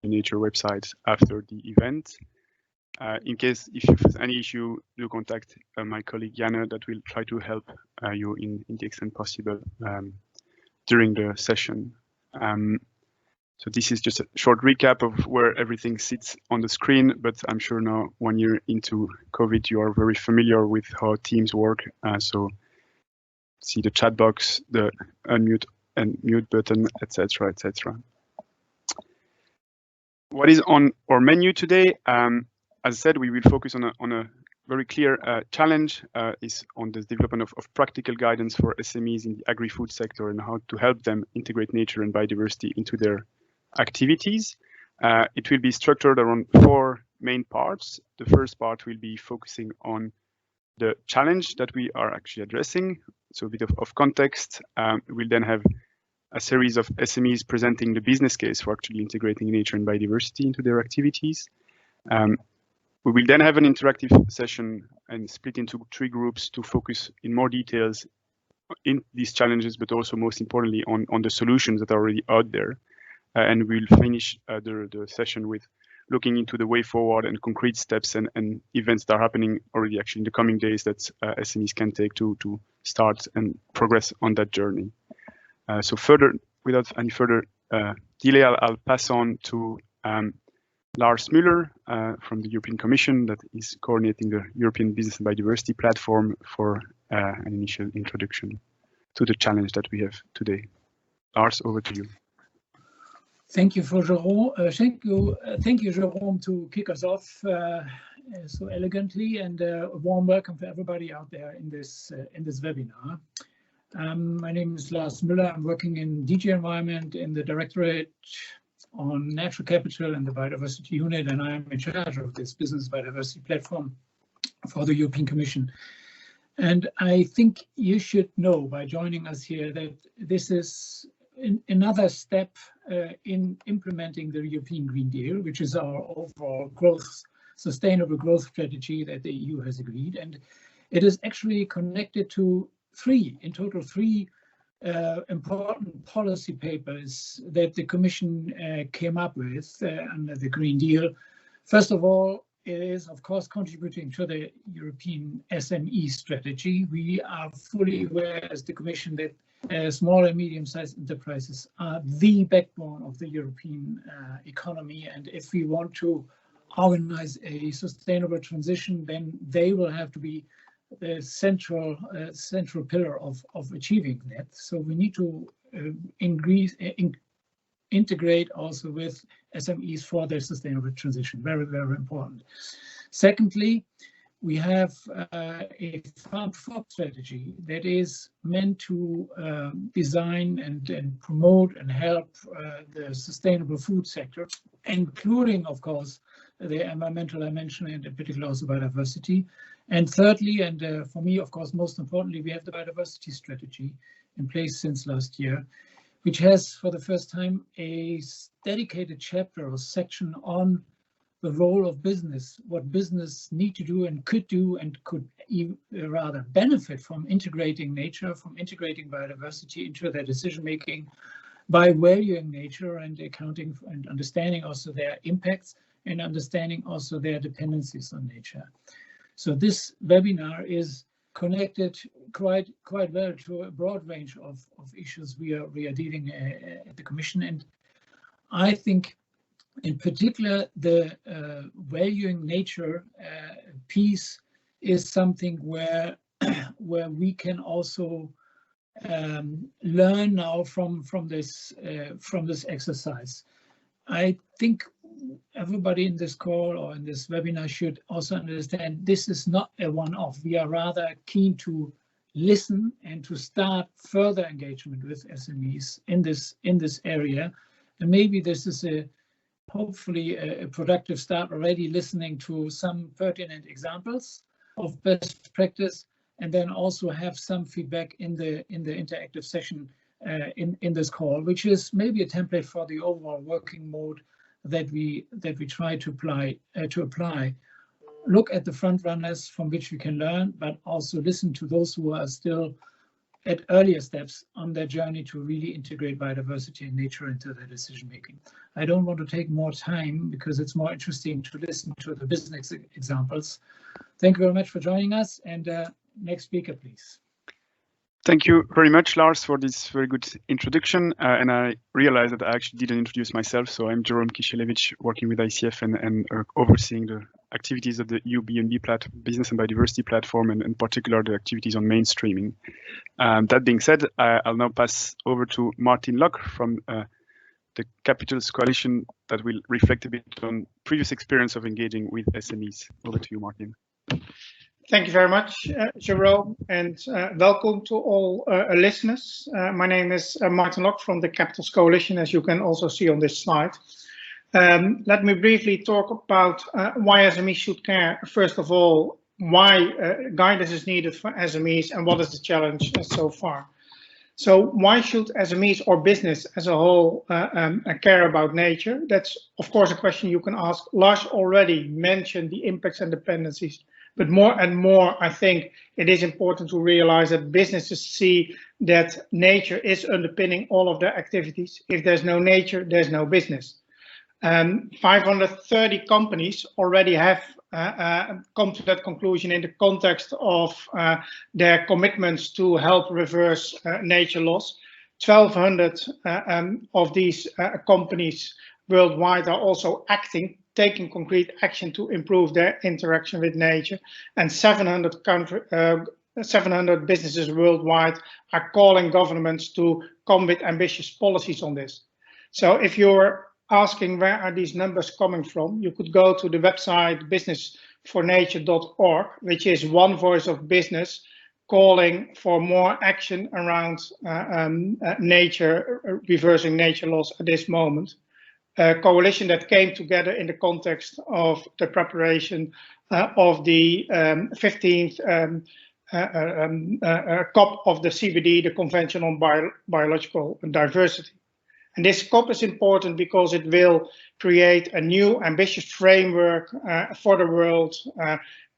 the Nature website after the event. In case if you have any issue, do contact my colleague Jana, that will try to help you in the extent possible during the session. So this is just a short recap of where everything sits on the screen, but I'm sure now 1 year into COVID, you are very familiar with how Teams work. So see the chat box, the unmute and mute button, etc., etc. What is on our menu today? As I said, we will focus on a very clear challenge is on the development of practical guidance for SMEs in the agri-food sector and how to help them integrate nature and biodiversity into their activities. It will be structured around 4 main parts. The first part will be focusing on the challenge that we are actually addressing, so a bit of context. We'll then have a series of SMEs presenting the business case for actually integrating nature and biodiversity into their activities. We will then have an interactive session and split into 3 groups to focus in more details in these challenges, but also most importantly on the solutions that are already out there. And we'll finish the session with looking into the way forward and concrete steps and events that are happening already actually in the coming days that SMEs can take to start and progress on that journey. So without any further delay, I'll pass on to Lars Müller from the European Commission, that is coordinating the European Business Biodiversity platform, for an initial introduction to the challenge that we have today. Lars, over to you. Thank you, Jerome. Thank you, Jerome, to kick us off so elegantly, and a warm welcome to everybody out there in this webinar. My name is Lars Müller. I'm working in DG Environment in the Directorate on Natural Capital and the Biodiversity Unit, and I'm in charge of this Business Biodiversity platform for the European Commission. And I think you should know by joining us here that this is another step in implementing the European Green Deal, which is our overall sustainable growth strategy that the EU has agreed. And it is actually connected to in total three important policy papers that the Commission came up with under the Green Deal. First of all, it is, of course, contributing to the European SME strategy. We are fully aware as the Commission that small and medium-sized enterprises are the backbone of the European economy. And if we want to organize a sustainable transition, then they will have to be the central pillar of achieving that. So we need to integrate also with SMEs for their sustainable transition. Very, very important. Secondly, we have a farm-to-fork strategy that is meant to design and promote and help the sustainable food sector, including, of course, the environmental dimension and in particular also biodiversity. And thirdly, and for me, of course, most importantly, we have the biodiversity strategy in place since last year, which has for the first time a dedicated chapter or section on the role of business, what business need to do and could could even rather benefit from integrating nature, from integrating biodiversity into their decision making by valuing nature and accounting and understanding also their impacts and understanding also their dependencies on nature. So this webinar is connected quite well to a broad range of issues we are dealing at the Commission. And I think in particular, the valuing nature piece is something where we can also learn now from this exercise. I think everybody in this call or in this webinar should also understand this is not a one-off. We are rather keen to listen and to start further engagement with SMEs in this area. And maybe this is hopefully a productive start already, listening to some pertinent examples of best practice, and then also have some feedback in the interactive session in this call, which is maybe a template for the overall working mode that we try to apply. Look at the front runners from which we can learn, but also listen to those who are still at earlier steps on their journey to really integrate biodiversity and nature into their decision making. I don't want to take more time because it's more interesting to listen to the business examples. Thank you very much for joining us, and next speaker, please. Thank you very much, Lars, for this very good introduction. And I realized that I actually didn't introduce myself. So I'm Jerome Kishelevich, working with ICF and overseeing the activities of the EU BNB Business and Biodiversity platform, and in particular the activities on mainstreaming. That being said, I'll now pass over to Martin Locke from the Capitals Coalition that will reflect a bit on previous experience of engaging with SMEs. Over to you, Martin. Thank you very much, Jerome, and welcome to all listeners. My name is Martin Locke from the Capitals Coalition, as you can also see on this slide. Let me briefly talk about why SMEs should care. First of all, why guidance is needed for SMEs and what is the challenge so far. So why should SMEs or business as a whole care about nature? That's, of course, a question you can ask. Lars already mentioned the impacts and dependencies. But more and more, I think it is important to realize that businesses see that nature is underpinning all of their activities. If there's no nature, there's no business. 530 companies already have come to that conclusion in the context of their commitments to help reverse nature loss. 1,200 of these companies worldwide are also taking concrete action to improve their interaction with nature, and 700 businesses worldwide are calling governments to come with ambitious policies on this. So if you're asking where are these numbers coming from, you could go to the website businessfornature.org, which is one voice of business calling for more action around nature, reversing nature loss at this moment. A coalition that came together in the context of the preparation of the 15th COP of the CBD, the Convention on Biological Diversity. And this COP is important because it will create a new ambitious framework for the world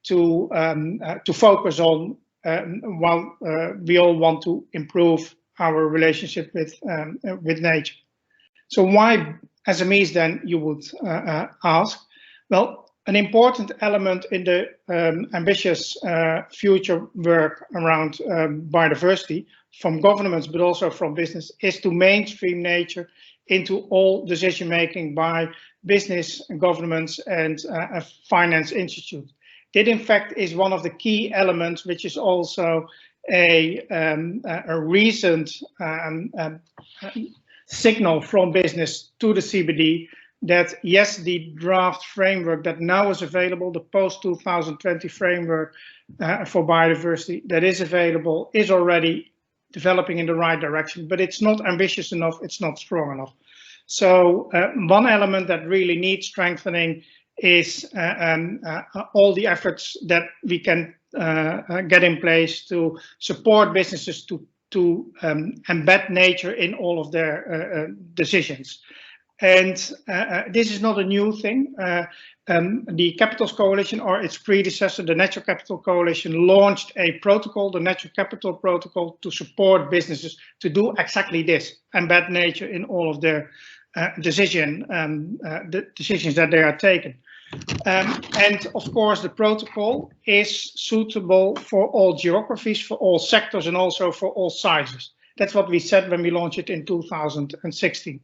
to focus on while we all want to improve our relationship with nature. So why SMEs then, you would ask? Well, an important element in the ambitious future work around biodiversity from governments, but also from business, is to mainstream nature into all decision making by business, governments, and finance institutes. That, in fact, is one of the key elements, which is also a recent signal from business to the CBD that yes, the draft framework that now is available, the post-2020 framework for biodiversity that is available, is already developing in the right direction, but it's not ambitious enough, it's not strong enough. So one element that really needs strengthening is all the efforts that we can get in place to support businesses to embed nature in all of their decisions. And this is not a new thing. The Capitals Coalition, or its predecessor, the Natural Capital Coalition, launched a protocol, the Natural Capital Protocol, to support businesses to do exactly this, embed nature in all of their decisions that they are taking. And of course, the protocol is suitable for all geographies, for all sectors, and also for all sizes. That's what we said when we launched it in 2016.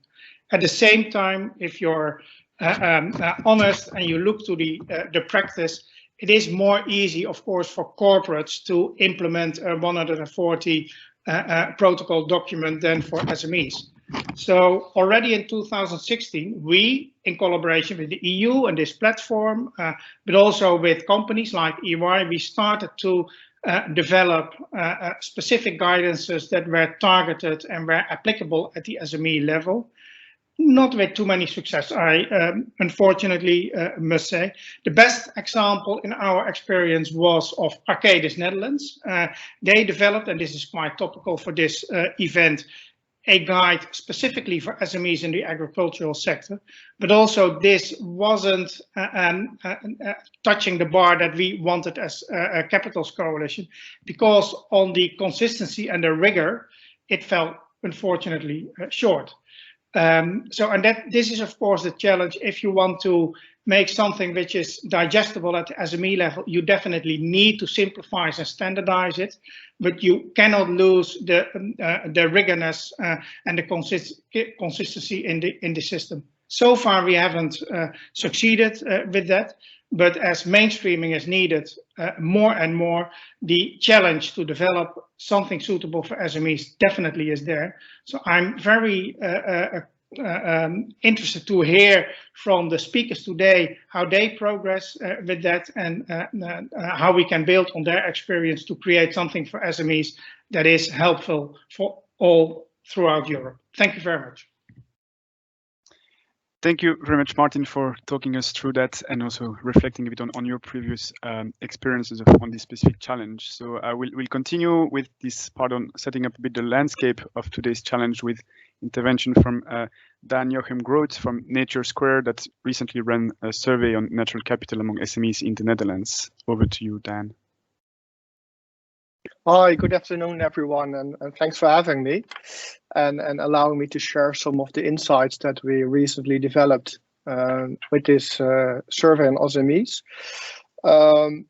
At the same time, if you're honest and you look to the practice, it is more easy, of course, for corporates to implement a 140 protocol document than for SMEs. So already in 2016, we, in collaboration with the EU and this platform, but also with companies like EY, we started to develop specific guidances that were targeted and were applicable at the SME level. Not with too many success, I unfortunately must say. The best example in our experience was of Arcadis Netherlands. They developed, and this is quite topical for this event, a guide specifically for SMEs in the agricultural sector, but also this wasn't touching the bar that we wanted as a Capitals Coalition, because on the consistency and the rigor, it fell unfortunately short. This is of course the challenge. If you want to make something which is digestible at the SME level, you definitely need to simplify and standardize it, but you cannot lose the rigorness and the consistency in the system. So far we haven't succeeded with that, but as mainstreaming is needed more and more, the challenge to develop something suitable for SMEs definitely is there. So I'm very interested to hear from the speakers today how they progress with that, and how we can build on their experience to create something for SMEs that is helpful for all throughout Europe. Thank you very much. Thank you very much, Martin, for talking us through that and also reflecting a bit on your previous experiences on this specific challenge. So we'll continue with this part on setting up a bit the landscape of today's challenge with intervention from Dan Jochem Groot from Nature Square, that recently ran a survey on natural capital among SMEs in the Netherlands. Over to you, Dan. Hi, good afternoon, everyone, and thanks for having me and allowing me to share some of the insights that we recently developed with this survey on SMEs.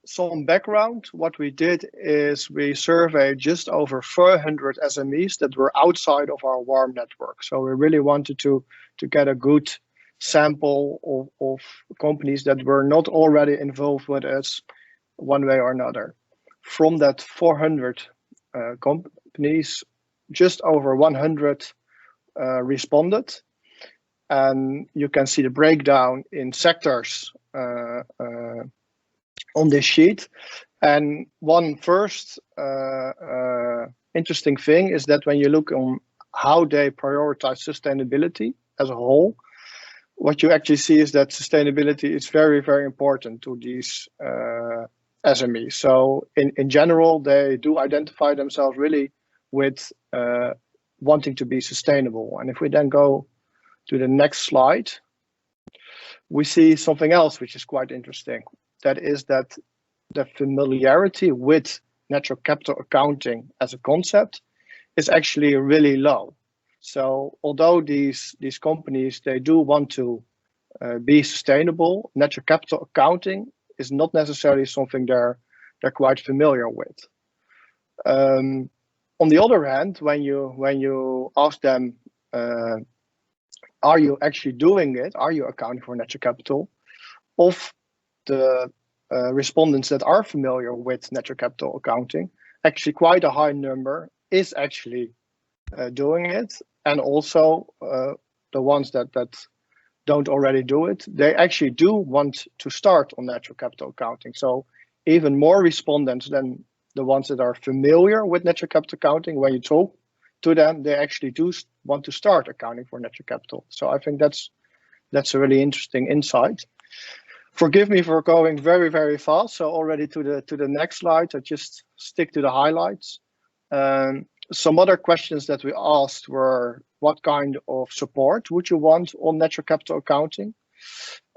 Some background, what we did is we surveyed just over 400 SMEs that were outside of our warm network. So we really wanted to get a good sample of companies that were not already involved with us one way or another. From that 400 companies, just over 100 responded, and you can see the breakdown in sectors on this sheet. And one first interesting thing is that when you look on how they prioritize sustainability as a whole, what you actually see is that sustainability is very, very important to these SMEs. So in general, they do identify themselves really with wanting to be sustainable. And if we then go to the next slide, we see something else which is quite interesting. That is that the familiarity with natural capital accounting as a concept is actually really low. So although these companies, they do want to be sustainable, natural capital accounting is not necessarily something they're quite familiar with. On the other hand, when you ask them, are you actually doing it? Are you accounting for natural capital? Of the respondents that are familiar with natural capital accounting, actually quite a high number is actually doing it. And also the ones that don't already do it, they actually do want to start on natural capital accounting. So even more respondents than the ones that are familiar with natural capital accounting, when you talk to them, they actually do want to start accounting for natural capital. So I think that's a really interesting insight. Forgive me for going very, very fast. So already to the next slide, I just stick to the highlights. Some other questions that we asked were, what kind of support would you want on natural capital accounting?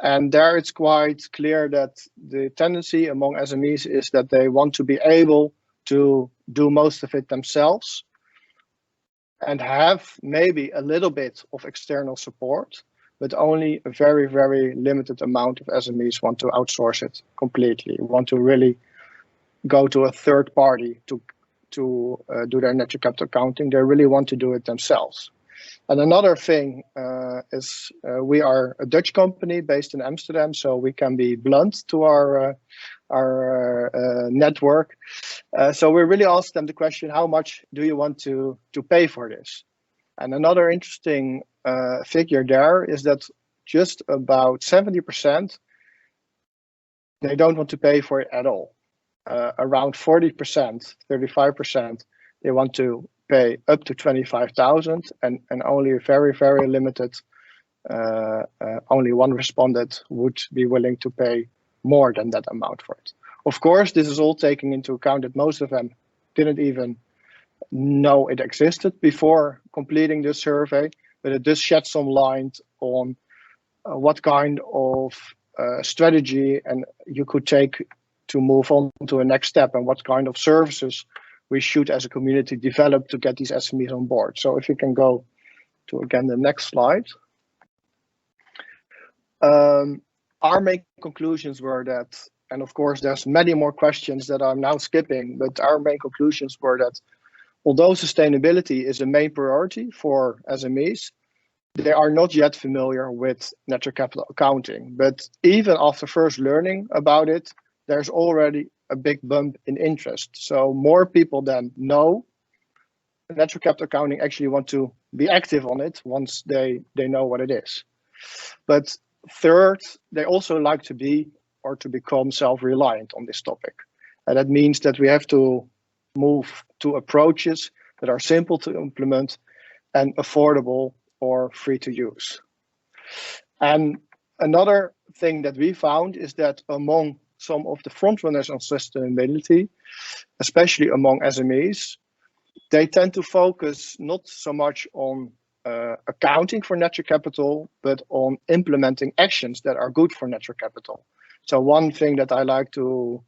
And there it's quite clear that the tendency among SMEs is that they want to be able to do most of it themselves and have maybe a little bit of external support, but only a very, very limited amount of SMEs want to outsource it completely, want to really go to a third party to do their natural capital accounting. They really want to do it themselves. And another thing is we are a Dutch company based in Amsterdam, so we can be blunt to our network. So we really asked them the question, how much do you want to pay for this? And another interesting figure there is that just about 70%, they don't want to pay for it at all. Around 40%, 35%, they want to pay up to 25,000, and only a very, very limited, only one respondent would be willing to pay more than that amount for it. Of course, this is all taking into account that most of them didn't even know it existed before completing this survey, but it does shed some light on what kind of strategy and you could take to move on to a next step, and what kind of services we should as a community develop to get these SMEs on board. So if you can go to, again, the next slide. Our main conclusions were that, and of course there's many more questions that I'm now skipping, but our main conclusions were that although sustainability is a main priority for SMEs, they are not yet familiar with natural capital accounting. But even after first learning about it, there's already a big bump in interest. So more people then know natural capital accounting actually want to be active on it once they know what it is. But third, they also like to be or to become self-reliant on this topic. And that means that we have to move to approaches that are simple to implement and affordable or free to use. And another thing that we found is that among some of the frontrunners on sustainability, especially among SMEs, they tend to focus not so much on accounting for natural capital, but on implementing actions that are good for natural capital. So one thing that I like to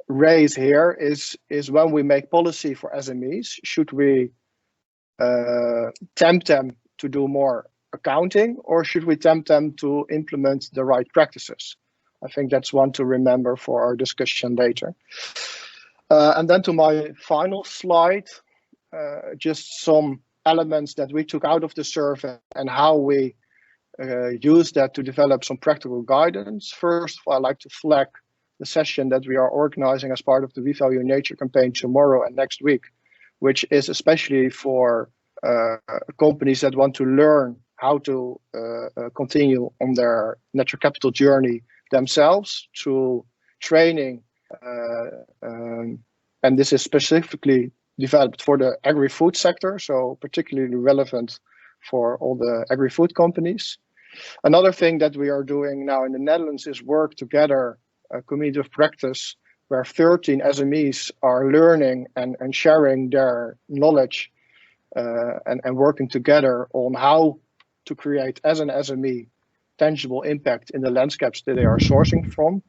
raise here is when we make policy for SMEs, should we tempt them to do more accounting, or should we tempt them to implement the right practices? I think that's one to remember for our discussion later. And then to my final slide, just some elements that we took out of the survey and how we use that to develop some practical guidance. First of all, I'd like to flag the session that we are organizing as part of the We Value Nature campaign tomorrow and next week, which is especially for companies that want to learn how to continue on their natural capital journey themselves through training. And this is specifically developed for the agri-food sector, so particularly relevant for all the agri-food companies. Another thing that we are doing now in the Netherlands is work together, a community of practice, where 13 SMEs are learning and sharing their knowledge and working together on how to create, as an SME, tangible impact in the landscapes that they are sourcing from.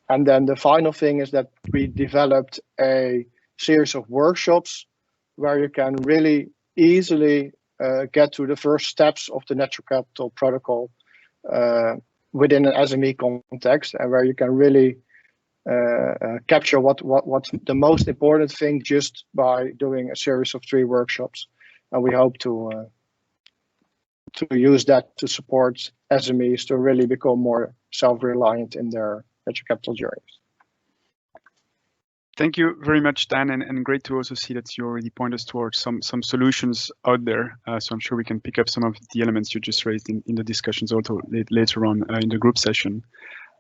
And then the final thing is that we developed a series of workshops where you can really easily get to the first steps of the natural capital protocol within an SME context, and where you can really capture what's the most important thing just by doing a series of 3 workshops. And we hope to use that to support SMEs to really become more self-reliant in their natural capital journeys. Thank you very much, Dan, and great to also see that you already point us towards some solutions out there. So I'm sure we can pick up some of the elements you just raised in the discussions also later on in the group session.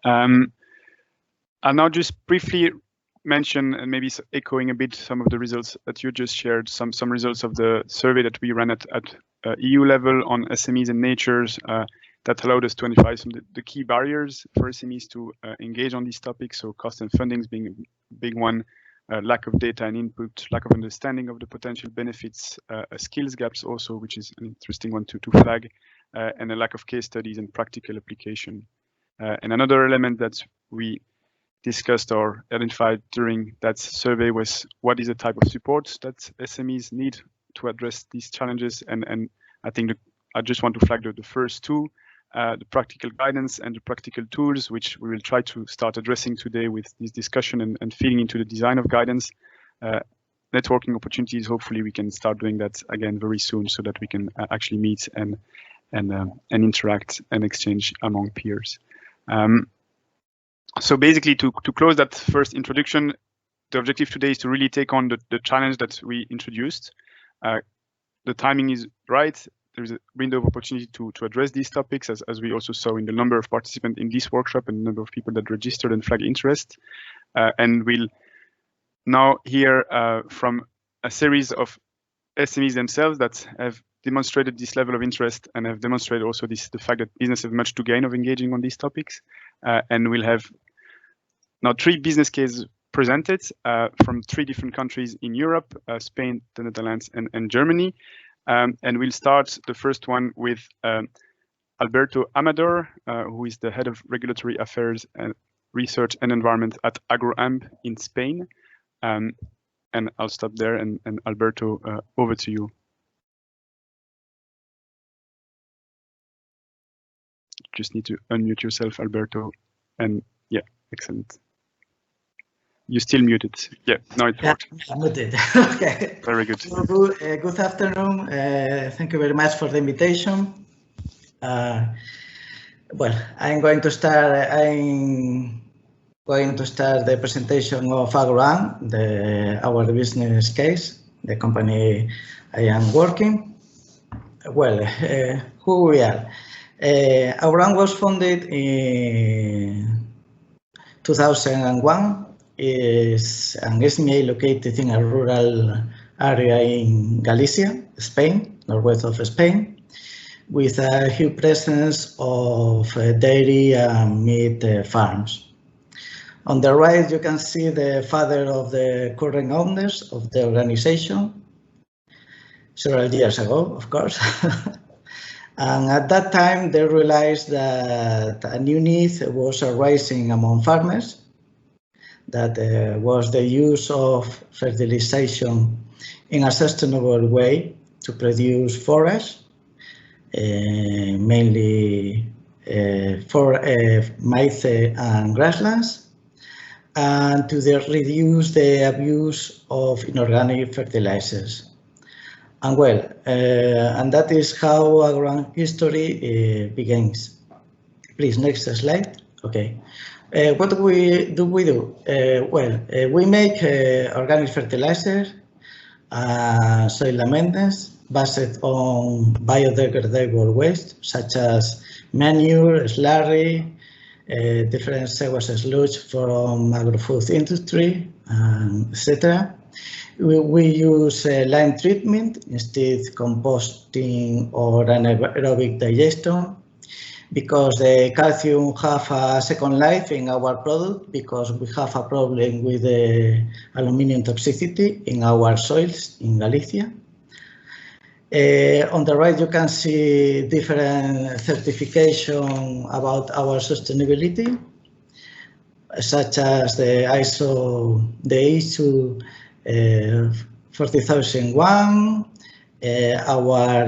I'll now just briefly mention, and maybe echoing a bit some of the results that you just shared, some results of the survey that we ran at EU level on SMEs and natures that allowed us to identify some of the key barriers for SMEs to engage on these topics. So cost and fundings being a big one, lack of data and input, lack of understanding of the potential benefits, skills gaps also, which is an interesting one to flag, and a lack of case studies and practical application. And another element that we discussed or identified during that survey was what is the type of support that SMEs need to address these challenges. And I think I just want to flag the first two, the practical guidance and the practical tools, which we will try to start addressing today with this discussion and feeding into the design of guidance. Networking opportunities, hopefully we can start doing that again very soon so that we can actually meet and interact and exchange among peers. So basically to close that first introduction, the objective today is to really take on the challenge that we introduced. The timing is right. There is a window of opportunity to address these topics, as we also saw in the number of participants in this workshop and the number of people that registered and flagged interest. And we'll now hear from a series of SMEs themselves that have demonstrated this level of interest and have demonstrated also the fact that businesses have much to gain of engaging on these topics. And we'll have now 3 business cases presented from 3 different countries in Europe, Spain, the Netherlands, and Germany. And we'll start the first one with Alberto Amador, who is the head of regulatory affairs and research and environment at AgroAmp in Spain. And I'll stop there, and Alberto, over to you. Just need to unmute yourself, Alberto. And yeah, excellent. You're still muted. Yeah, now it worked. I'm muted. Okay. Very good. Good afternoon. Thank you very much for the invitation. Well, I'm going to start the presentation of AgroAmp, our business case, the company I am working. Well, who we are? AgroAmp was founded in 2001. Is an SME located in a rural area in Galicia, Spain, northwest of Spain, with a huge presence of dairy and meat farms. On the right, you can see the father of the current owners of the organization, several years ago, of course. And at that time, they realized that a new need was arising among farmers. That was the use of fertilization in a sustainable way to produce forage, mainly for maize and grasslands, and to reduce the abuse of inorganic fertilizers. And well, and that is how AgroAmp history begins. Please, next slide. Okay. What do we do? We make organic fertilizer, soil amendments based on biodegradable waste, such as manure, slurry, different sewage sludge from agri-food industry, etc. We use lime treatment instead of composting or anaerobic digestion, because the calcium have a second life in our product, because we have a problem with the aluminium toxicity in our soils in Galicia. On the right, you can see different certification about our sustainability, such as the ISO 40001, our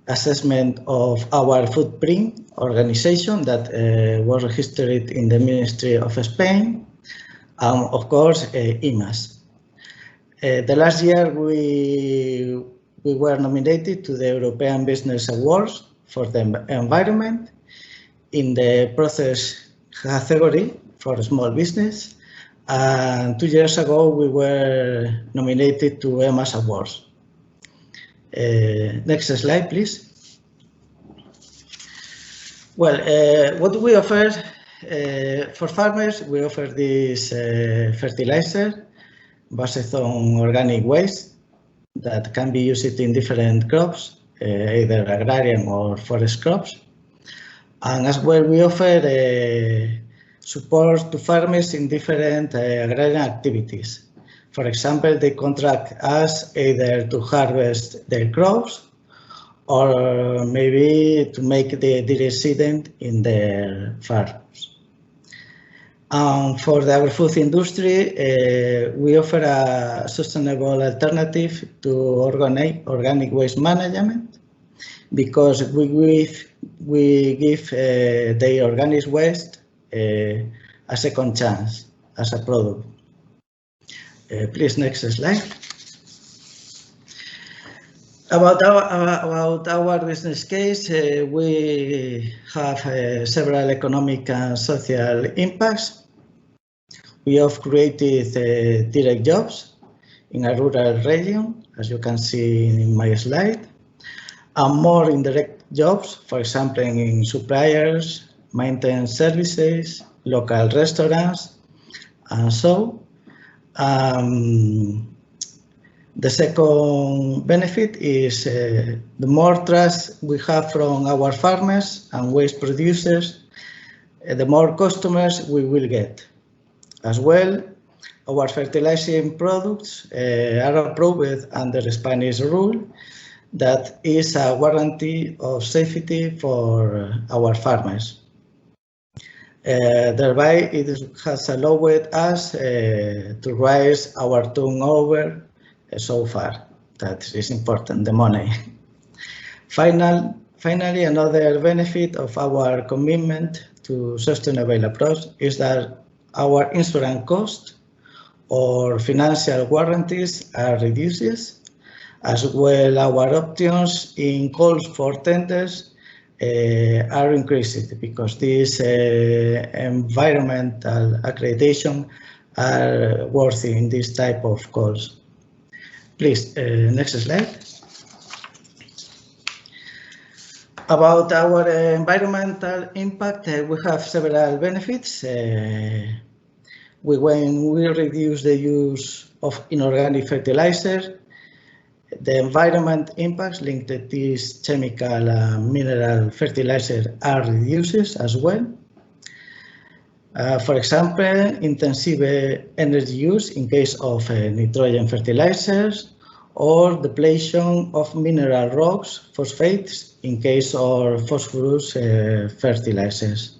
assessment of our footprint organization that was registered in the Ministry of Spain, and of course IMAS. The last year we were nominated to the European Business Awards for the environment in the process category for small business, and 2 years ago we were nominated to EMAS Awards. Next slide, please. Well, what do we offer for farmers? We offer this fertilizer based on organic waste that can be used in different crops, either agrarian or forest crops. And as well, we offer support to farmers in different agrarian activities. For example, they contract us either to harvest their crops or maybe to make the resident in their farms. For the agri-food industry, we offer a sustainable alternative to organic waste management, because we give the organic waste a second chance as a product. Please, next slide. About our business case, we have several economic and social impacts. We have created direct jobs in a rural region, as you can see in my slide, and more indirect jobs, for example, in suppliers, maintenance services, local restaurants, and so. The second benefit is the more trust we have from our farmers and waste producers, the more customers we will get. As well, our fertilizing products are approved under the Spanish rule that is a guarantee of safety for our farmers. Thereby, it has allowed us to raise our turnover so far. That is important, the money. Finally, another benefit of our commitment to sustainable approach is that our insurance cost or financial guarantees are reduced. As well, our options in calls for tenders are increased because these environmental accreditation are worthy in this type of calls. Please, next slide. About our environmental impact, we have several benefits. When we reduce the use of inorganic fertilizer, the environment impacts linked to these chemical and mineral fertilizer are reduced as well. For example, intensive energy use in case of nitrogen fertilizers or depletion of mineral rocks, phosphates in case of phosphorus fertilizers.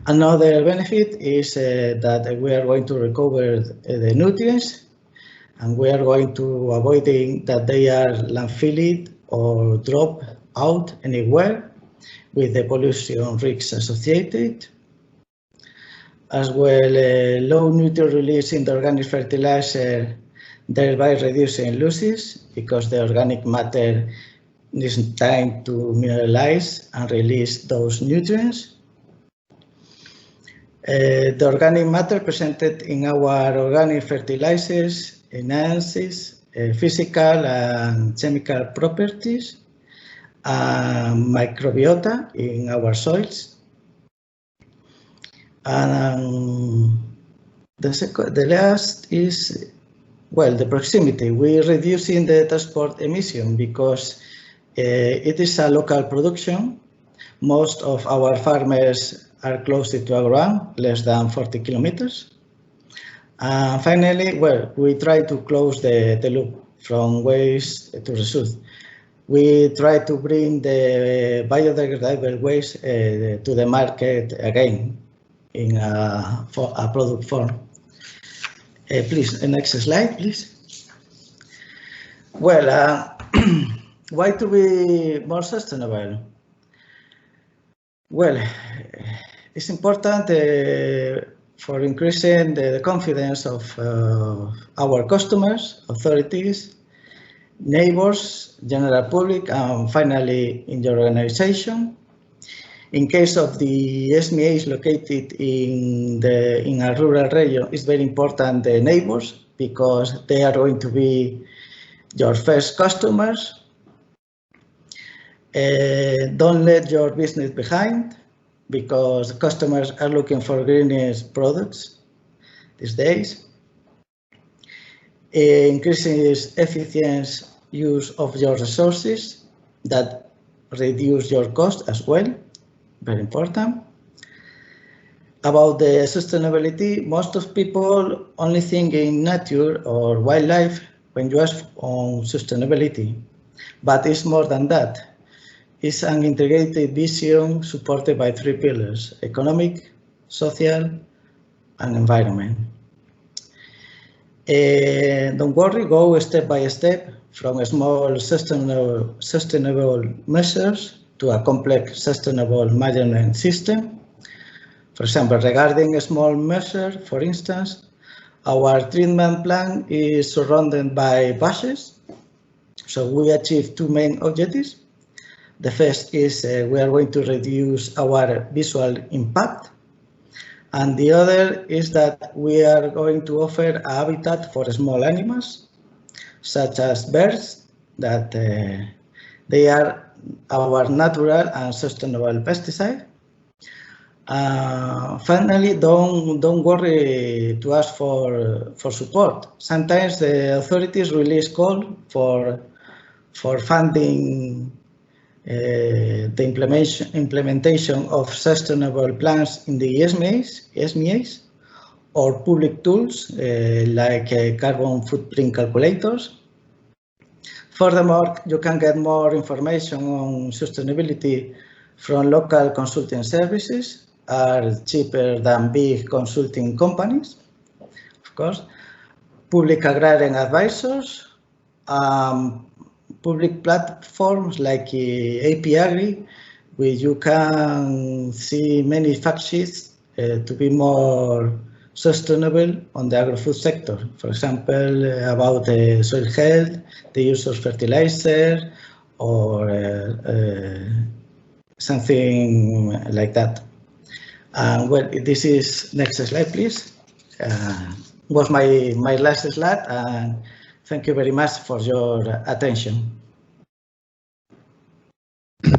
Another benefit is that we are going to recover the nutrients and we are going to avoiding that they are landfilled or drop out anywhere with the pollution risks associated. As well, low nutrient release in the organic fertilizer, thereby reducing losses because the organic matter needs time to mineralize and release those nutrients. The organic matter presented in our organic fertilizers enhances physical and chemical properties and microbiota in our soils. And the last is, well, the proximity. We're reducing the transport emission because it is a local production. Most of our farmers are close to a ground, less than 40 kilometers. Finally, well, we try to close the loop from waste to resource. We try to bring the biodegradable waste to the market again in a product form. Please, next slide, please. Well, why to be more sustainable? Well, it's important for increasing the confidence of our customers, authorities, neighbors, general public, and finally in your organization. In case of the SMEs located in a rural region, it's very important the neighbors because they are going to be your first customers. Don't let your business behind because customers are looking for greenest products these days. Increases efficient use of your resources that reduce your cost as well, very important. About the sustainability, most of people only think in nature or wildlife when you ask on sustainability, but it's more than that. It's an integrated vision supported by 3 pillars: economic, social, and environment. Don't worry, go step by step from a small sustainable measures to a complex sustainable management system. For example, regarding a small measure, for instance, our treatment plan is surrounded by batches. So we achieve 2 main objectives. The first is we are going to reduce our visual impact. And the other is that we are going to offer a habitat for small animals, such as birds, that they are our natural and sustainable pesticide. Finally, don't worry to ask for support. Sometimes the authorities release call for funding the implementation of sustainable plans in the SMEs, or public tools like carbon footprint calculators. Furthermore, you can get more information on sustainability from local consulting services, are cheaper than big consulting companies, of course. Public agrarian advisors, public platforms like AP Agri, where you can see many fact sheets to be more sustainable on the agri-food sector. For example, about soil health, the use of fertilizer, or something like that. Well, this is next slide, please. Was my last slide, and thank you very much for your attention.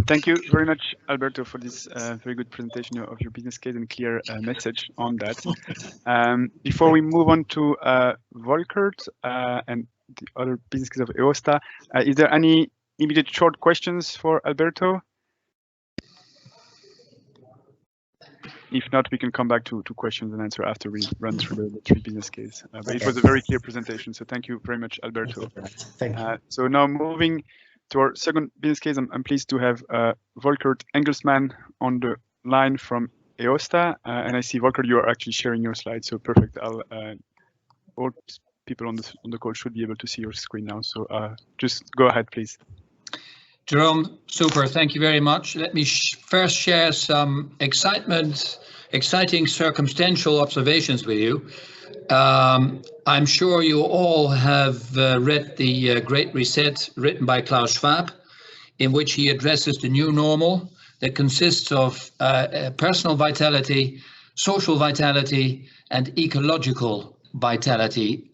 Thank you very much, Alberto, for this very good presentation of your business case and clear message on that. Before we move on to Volkert and the other business case of EOSTA, is there any immediate short questions for Alberto? If not, we can come back to questions and answer after we run through the three business case. But it was a very clear presentation, so thank you very much, Alberto. Thank you. So now moving to our second business case, I'm pleased to have Volkert Engelsman on the line from EOSTA, and I see, Volkert, you are actually sharing your slides, so perfect. All people on the call should be able to see your screen now, so just go ahead, please. Jerome, super, thank you very much. Let me first share some exciting circumstantial observations with you. I'm sure you all have read the Great Reset written by Klaus Schwab, in which he addresses the new normal that consists of personal vitality, social vitality, and ecological vitality.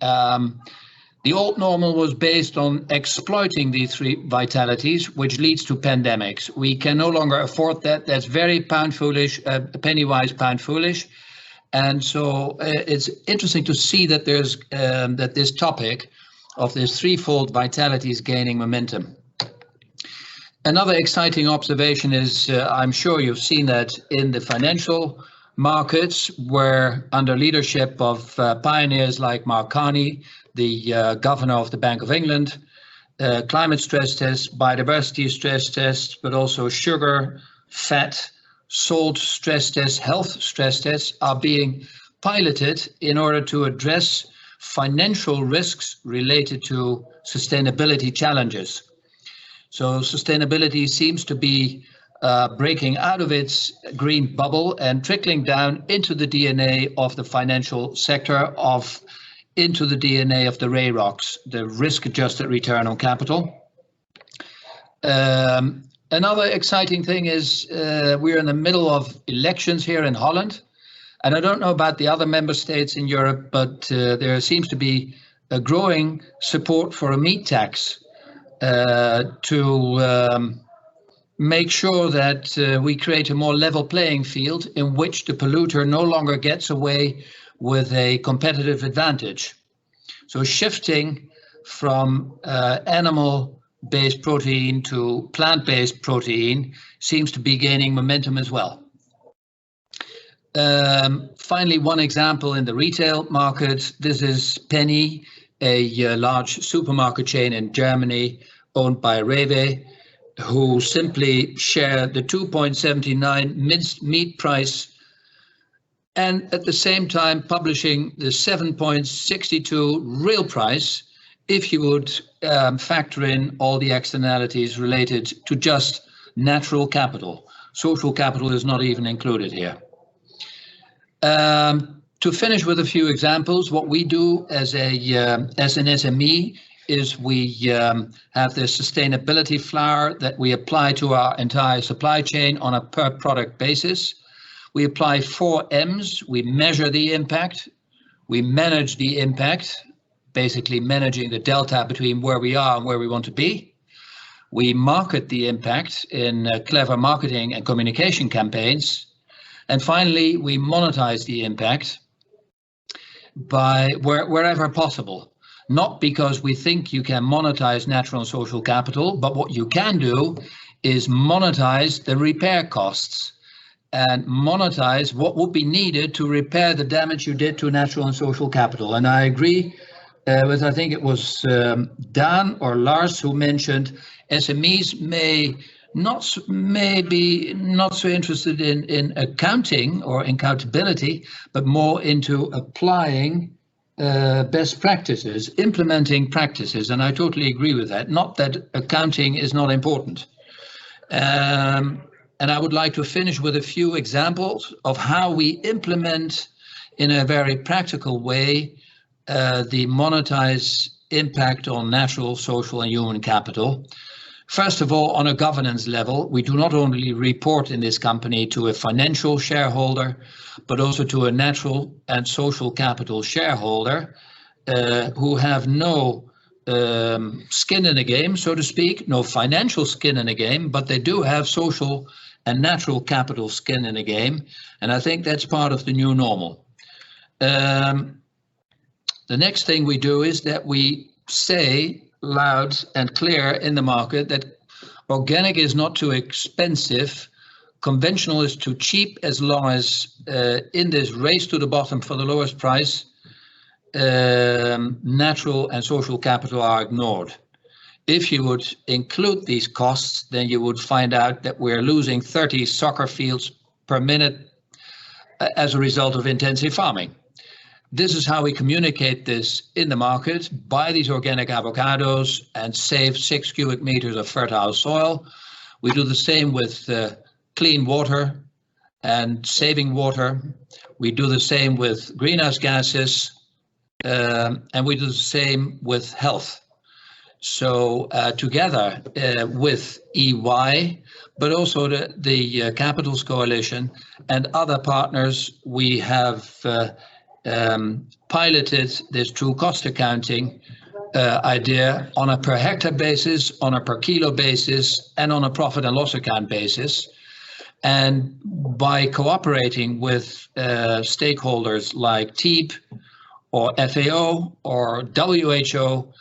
The old normal was based on exploiting these three vitalities, which leads to pandemics. We can no longer afford that. That's very pound foolish, penny wise, pound foolish. And so it's interesting to see that there's that this topic of this threefold vitality is gaining momentum. Another exciting observation is, I'm sure you've seen that in the financial markets, where under leadership of pioneers like Mark Carney, the governor of the Bank of England, climate stress tests, biodiversity stress tests, but also sugar, fat, salt stress tests, health stress tests are being piloted in order to address financial risks related to sustainability challenges. So sustainability seems to be breaking out of its green bubble and trickling down into the DNA of the financial sector, into the DNA of the RAROCs, the risk-adjusted return on capital. Another exciting thing is we're in the middle of elections here in Holland. And I don't know about the other member states in Europe, but there seems to be a growing support for a meat tax to make sure that we create a more level playing field in which the polluter no longer gets away with a competitive advantage. So shifting from animal-based protein to plant-based protein seems to be gaining momentum as well. Finally, one example in the retail market. This is Penny, a large supermarket chain in Germany owned by Rewe, who simply share the 2.79 minced meat price and at the same time publishing the 7.62 real price if you would factor in all the externalities related to just natural capital. Social capital is not even included here. To finish with a few examples, what we do as an SME is we have the sustainability flower that we apply to our entire supply chain on a per product basis. We apply 4 M's. We measure the impact. We manage the impact, basically managing the delta between where we are and where we want to be. We market the impact in clever marketing and communication campaigns. And finally, we monetize the impact by wherever possible. Not because we think you can monetize natural and social capital, but what you can do is monetize the repair costs. and monetize what would be needed to repair the damage you did to natural and social capital. And I agree with, I think it was Dan or Lars who mentioned SMEs may be not so interested in accounting or accountability, but more into applying best practices, implementing practices. And I totally agree with that. Not that accounting is not important. And I would like to finish with a few examples of how we implement in a very practical way the monetized impact on natural, social and human capital. First of all, on a governance level, we do not only report in this company to a financial shareholder, but also to a natural and social capital shareholder who have no skin in the game, so to speak, no financial skin in the game, but they do have social and natural capital skin in the game. And I think that's part of the new normal. The next thing we do is that we say loud and clear in the market that organic is not too expensive, conventional is too cheap, as long as in this race to the bottom for the lowest price, natural and social capital are ignored. If you would include these costs, then you would find out that we're losing 30 soccer fields per minute as a result of intensive farming. This is how we communicate this in the market: buy these organic avocados and save 6 cubic meters of fertile soil. We do the same with clean water and saving water. We do the same with greenhouse gases, and we do the same with health. So together with EY, but also the Capitals Coalition and other partners, we have piloted this true cost accounting idea on a per hectare basis, on a per kilo basis, and on a profit and loss account basis. And by cooperating with stakeholders like TEEB or FAO or WHO,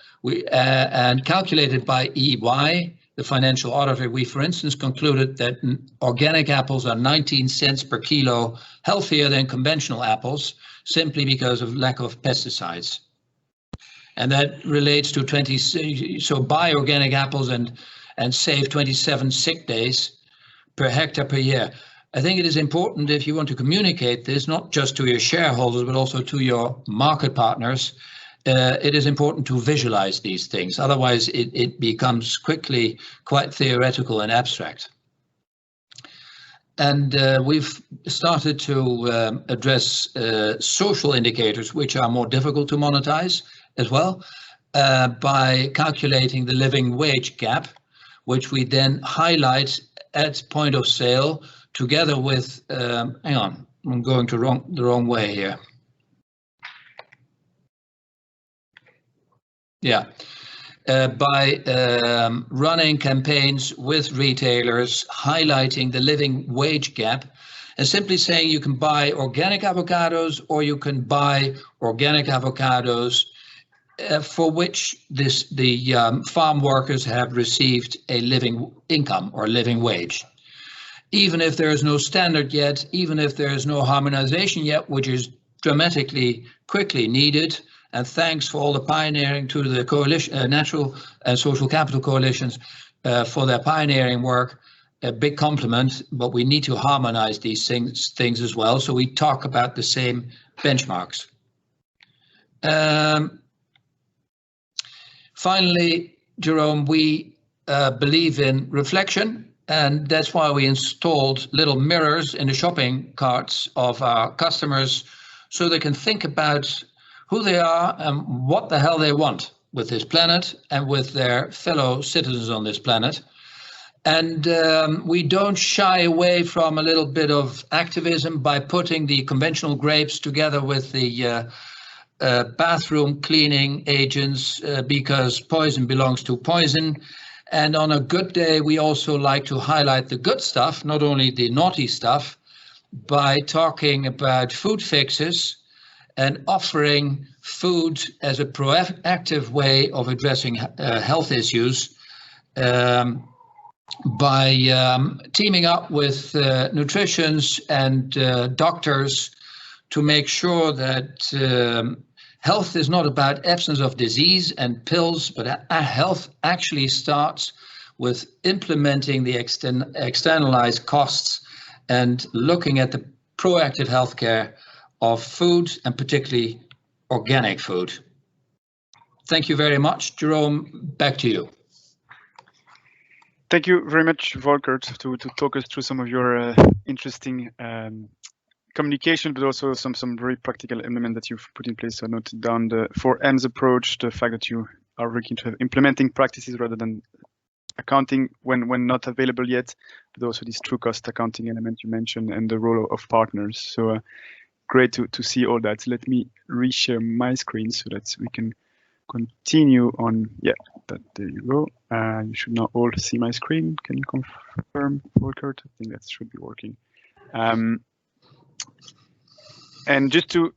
and calculated by EY, the financial auditor, we, for instance, concluded that organic apples are 19 cents per kilo healthier than conventional apples, simply because of lack of pesticides. And that relates to so buy organic apples and save 27 sick days per hectare per year. I think it is important, if you want to communicate this, not just to your shareholders, but also to your market partners, it is important to visualize these things. Otherwise, it becomes quickly quite theoretical and abstract. And we've started to address social indicators, which are more difficult to monetize as well, by calculating the living wage gap, which we then highlight at point of sale together with, hang on, I'm going to the wrong way here. Yeah, by running campaigns with retailers, highlighting the living wage gap, and simply saying you can buy organic avocados or you can buy organic avocados for which the farm workers have received a living income or living wage. Even if there is no standard yet, even if there is no harmonization yet, which is dramatically quickly needed. And thanks for all the pioneering to the coalition, natural and social capital coalitions for their pioneering work. A big compliment, but we need to harmonize these things as well. So we talk about the same benchmarks. Finally, Jerome, we believe in reflection, and that's why we installed little mirrors in the shopping carts of our customers so they can think about who they are and what the hell they want with this planet and with their fellow citizens on this planet. And we don't shy away from a little bit of activism by putting the conventional grapes together with the bathroom cleaning agents because poison belongs to poison. And on a good day, we also like to highlight the good stuff, not only the naughty stuff, by talking about food fixes and offering food as a proactive way of addressing health issues. by teaming up with nutritionists and doctors to make sure that health is not about absence of disease and pills, but health actually starts with implementing the externalized costs and looking at the proactive healthcare of food, and particularly organic food. Thank you very much. Jerome, back to you. Thank you very much, Volker, to talk us through some of your interesting communication, but also some very practical elements that you've put in place. So I noted down the 4M's approach, the fact that you are looking to implementing practices rather than accounting when not available yet, but also this true cost accounting element you mentioned and the role of partners. So great to see all that. Let me reshare my screen so that we can continue on. Yeah, there you go. You should now all see my screen. Can you confirm, Volker? I think that should be working. And just to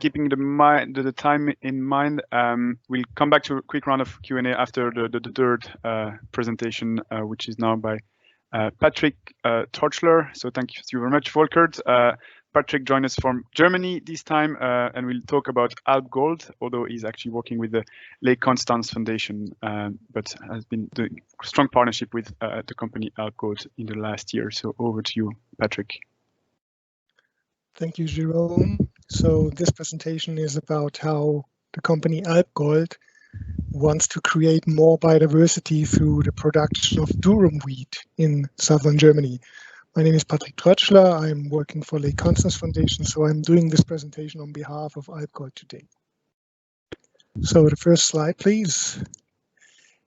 keeping the time in mind, we'll come back to a quick round of Q&A after the third presentation, which is now by Patrick Torchler. So thank you very much, Volker. Patrick joined us from Germany this time, and we'll talk about AlpGold, although he's actually working with the Lake Constance Foundation, but has been doing strong partnership with the company AlpGold in the last year. So over to you, Patrick. Thank you, Jerome. So this presentation is about how the company AlpGold wants to create more biodiversity through the production of durum wheat in southern Germany. My name is Patrick Trötschler. I'm working for Lake Constance Foundation, so I'm doing this presentation on behalf of AlpGold today. So the first slide, please.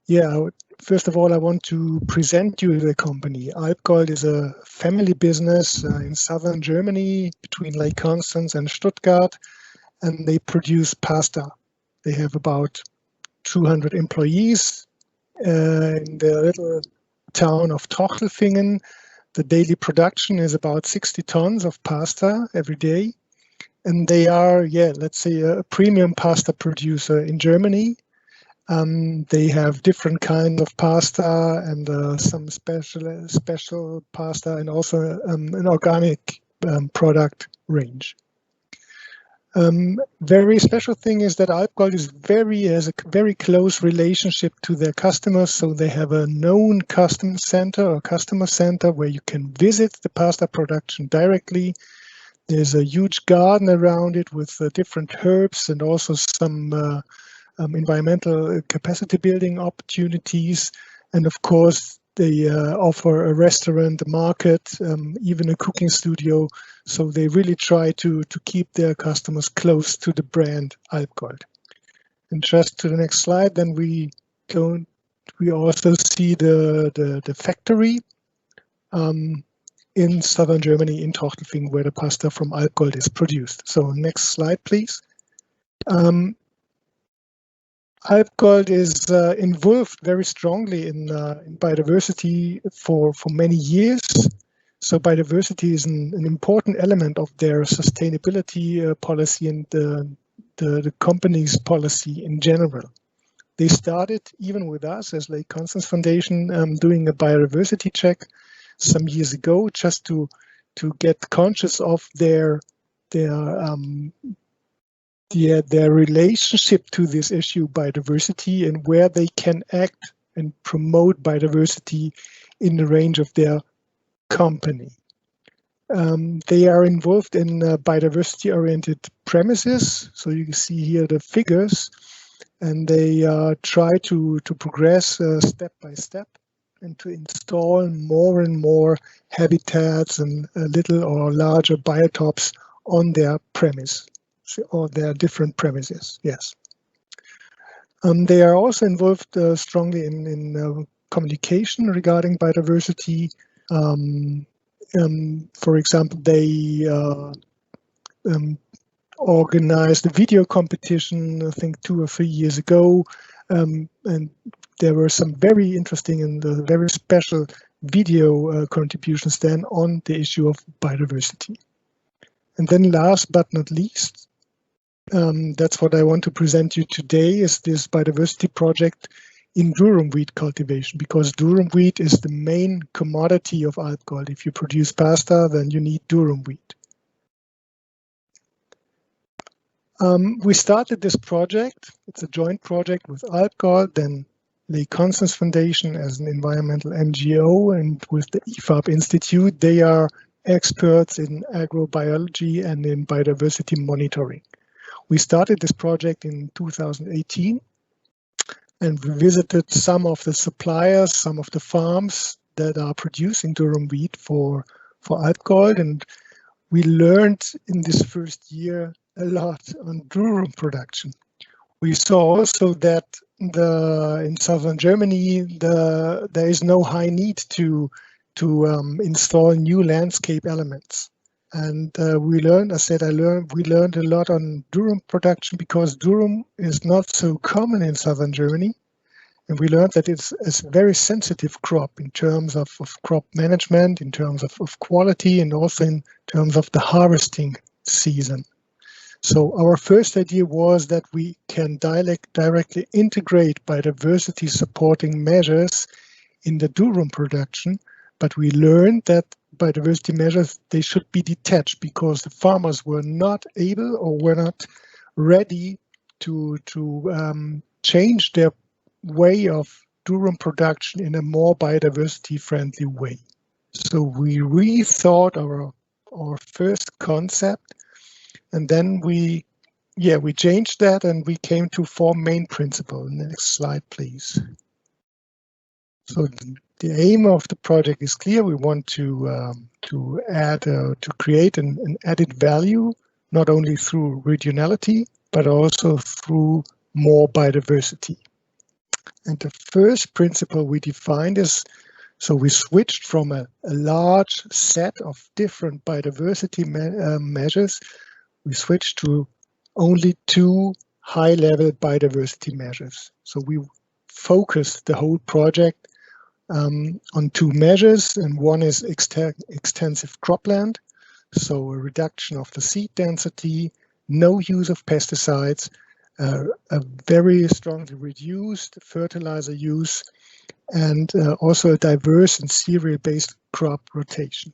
Yeah, first of all, I want to present you the company. AlpGold is a family business in southern Germany between Lake Constance and Stuttgart, and they produce pasta. They have about 200 employees in the little town of Trochelfingen. The daily production is about 60 tons of pasta every day. And they are, yeah, let's say a premium pasta producer in Germany. They have different kinds of pasta and some special pasta and also an organic product range. Very special thing is that AlpGold has a very close relationship to their customers. So they have a known customer center where you can visit the pasta production directly. There's a huge garden around it with different herbs and also some environmental capacity building opportunities. And of course, they offer a restaurant, a market, even a cooking studio. So they really try to keep their customers close to the brand AlpGold. And just to the next slide, then we also see the factory in southern Germany, in Trochelfingen, where the pasta from AlpGold is produced. So next slide, please. AlpGold is involved very strongly in biodiversity for many years. So biodiversity is an important element of their sustainability policy and the company's policy in general. They started, even with us as Lake Constance Foundation, doing a biodiversity check some years ago, just to get conscious of their relationship to this issue, biodiversity, and where they can act and promote biodiversity in the range of their company. They are involved in biodiversity-oriented premises. So you can see here the figures, and they try to progress step by step and to install more and more habitats and little or larger biotopes on their premise, or their different premises, yes. They are also involved strongly in communication regarding biodiversity. For example, they organized a video competition, I think 2 or 3 years ago, and there were some very interesting and very special video contributions then on the issue of biodiversity. And then last but not least, that's what I want to present you today, is this biodiversity project in durum wheat cultivation, because durum wheat is the main commodity of Alpgold. If you produce pasta, then you need durum wheat. We started this project. It's a joint project with Alpgold, then the Constance Foundation as an environmental NGO, and with the IFAB Institute. They are experts in agrobiology and in biodiversity monitoring. We started this project in 2018, and we visited some of the suppliers, some of the farms that are producing durum wheat for Alpgold, and we learned in this first year a lot on durum production. We saw also that in southern Germany there is no high need to install new landscape elements. And we learned a lot on durum production, because durum is not so common in southern Germany. And we learned that it's a very sensitive crop in terms of crop management, in terms of quality, and also in terms of the harvesting season. So our first idea was that we can directly integrate biodiversity supporting measures in the durum production, but we learned that biodiversity measures, they should be detached, because the farmers were not able or were not ready to change their way of durum production in a more biodiversity friendly way. So we rethought our first concept, and then we changed that, and we came to 4 main principles. Next slide, please. So the aim of the project is clear. We want to create an added value, not only through regionality, but also through more biodiversity. And the first principle we defined is, so we switched from a large set of different biodiversity measures. We switched to only 2 high-level biodiversity measures. So we focused the whole project on 2 measures, and one is extensive cropland, so a reduction of the seed density, no use of pesticides, a very strongly reduced fertilizer use, and also a diverse and cereal-based crop rotation.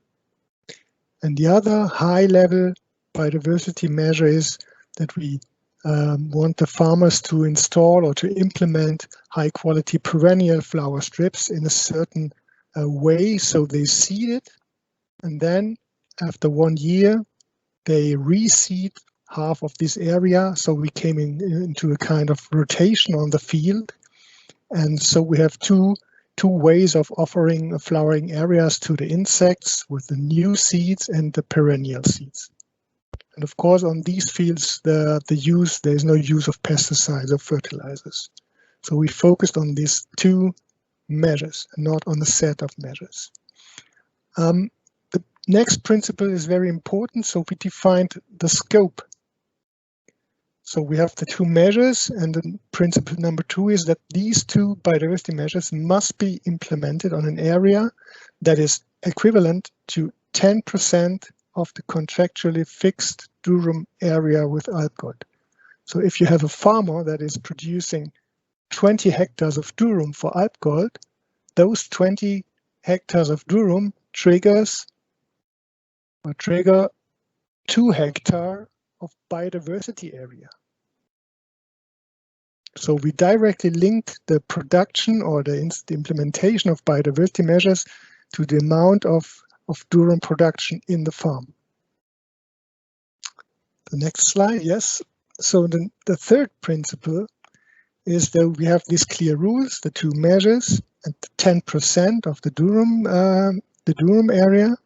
And the other high-level biodiversity measure is that we want the farmers to install or to implement high-quality perennial flower strips in a certain way. So they seed it, and then after 1 year, they reseed half of this area. So we came into a kind of rotation on the field. And so we have two ways of offering flowering areas to the insects, with the new seeds and the perennial seeds. And of course, on these fields, there is no use of pesticides or fertilizers. So we focused on these 2 measures, not on a set of measures. The next principle is very important. So we defined the scope. So we have the 2 measures, and the principle number 2 is that these 2 biodiversity measures must be implemented on an area that is equivalent to 10% of the contractually fixed durum area with Alpgold. So if you have a farmer that is producing 20 hectares of durum for Alpgold, those 20 hectares of durum trigger 2 hectares of biodiversity area. So we directly linked the production or the implementation of biodiversity measures to the amount of durum production in the farm. The next slide, yes. So the third principle is that we have these clear rules, the 2 measures, and 10% of the durum area,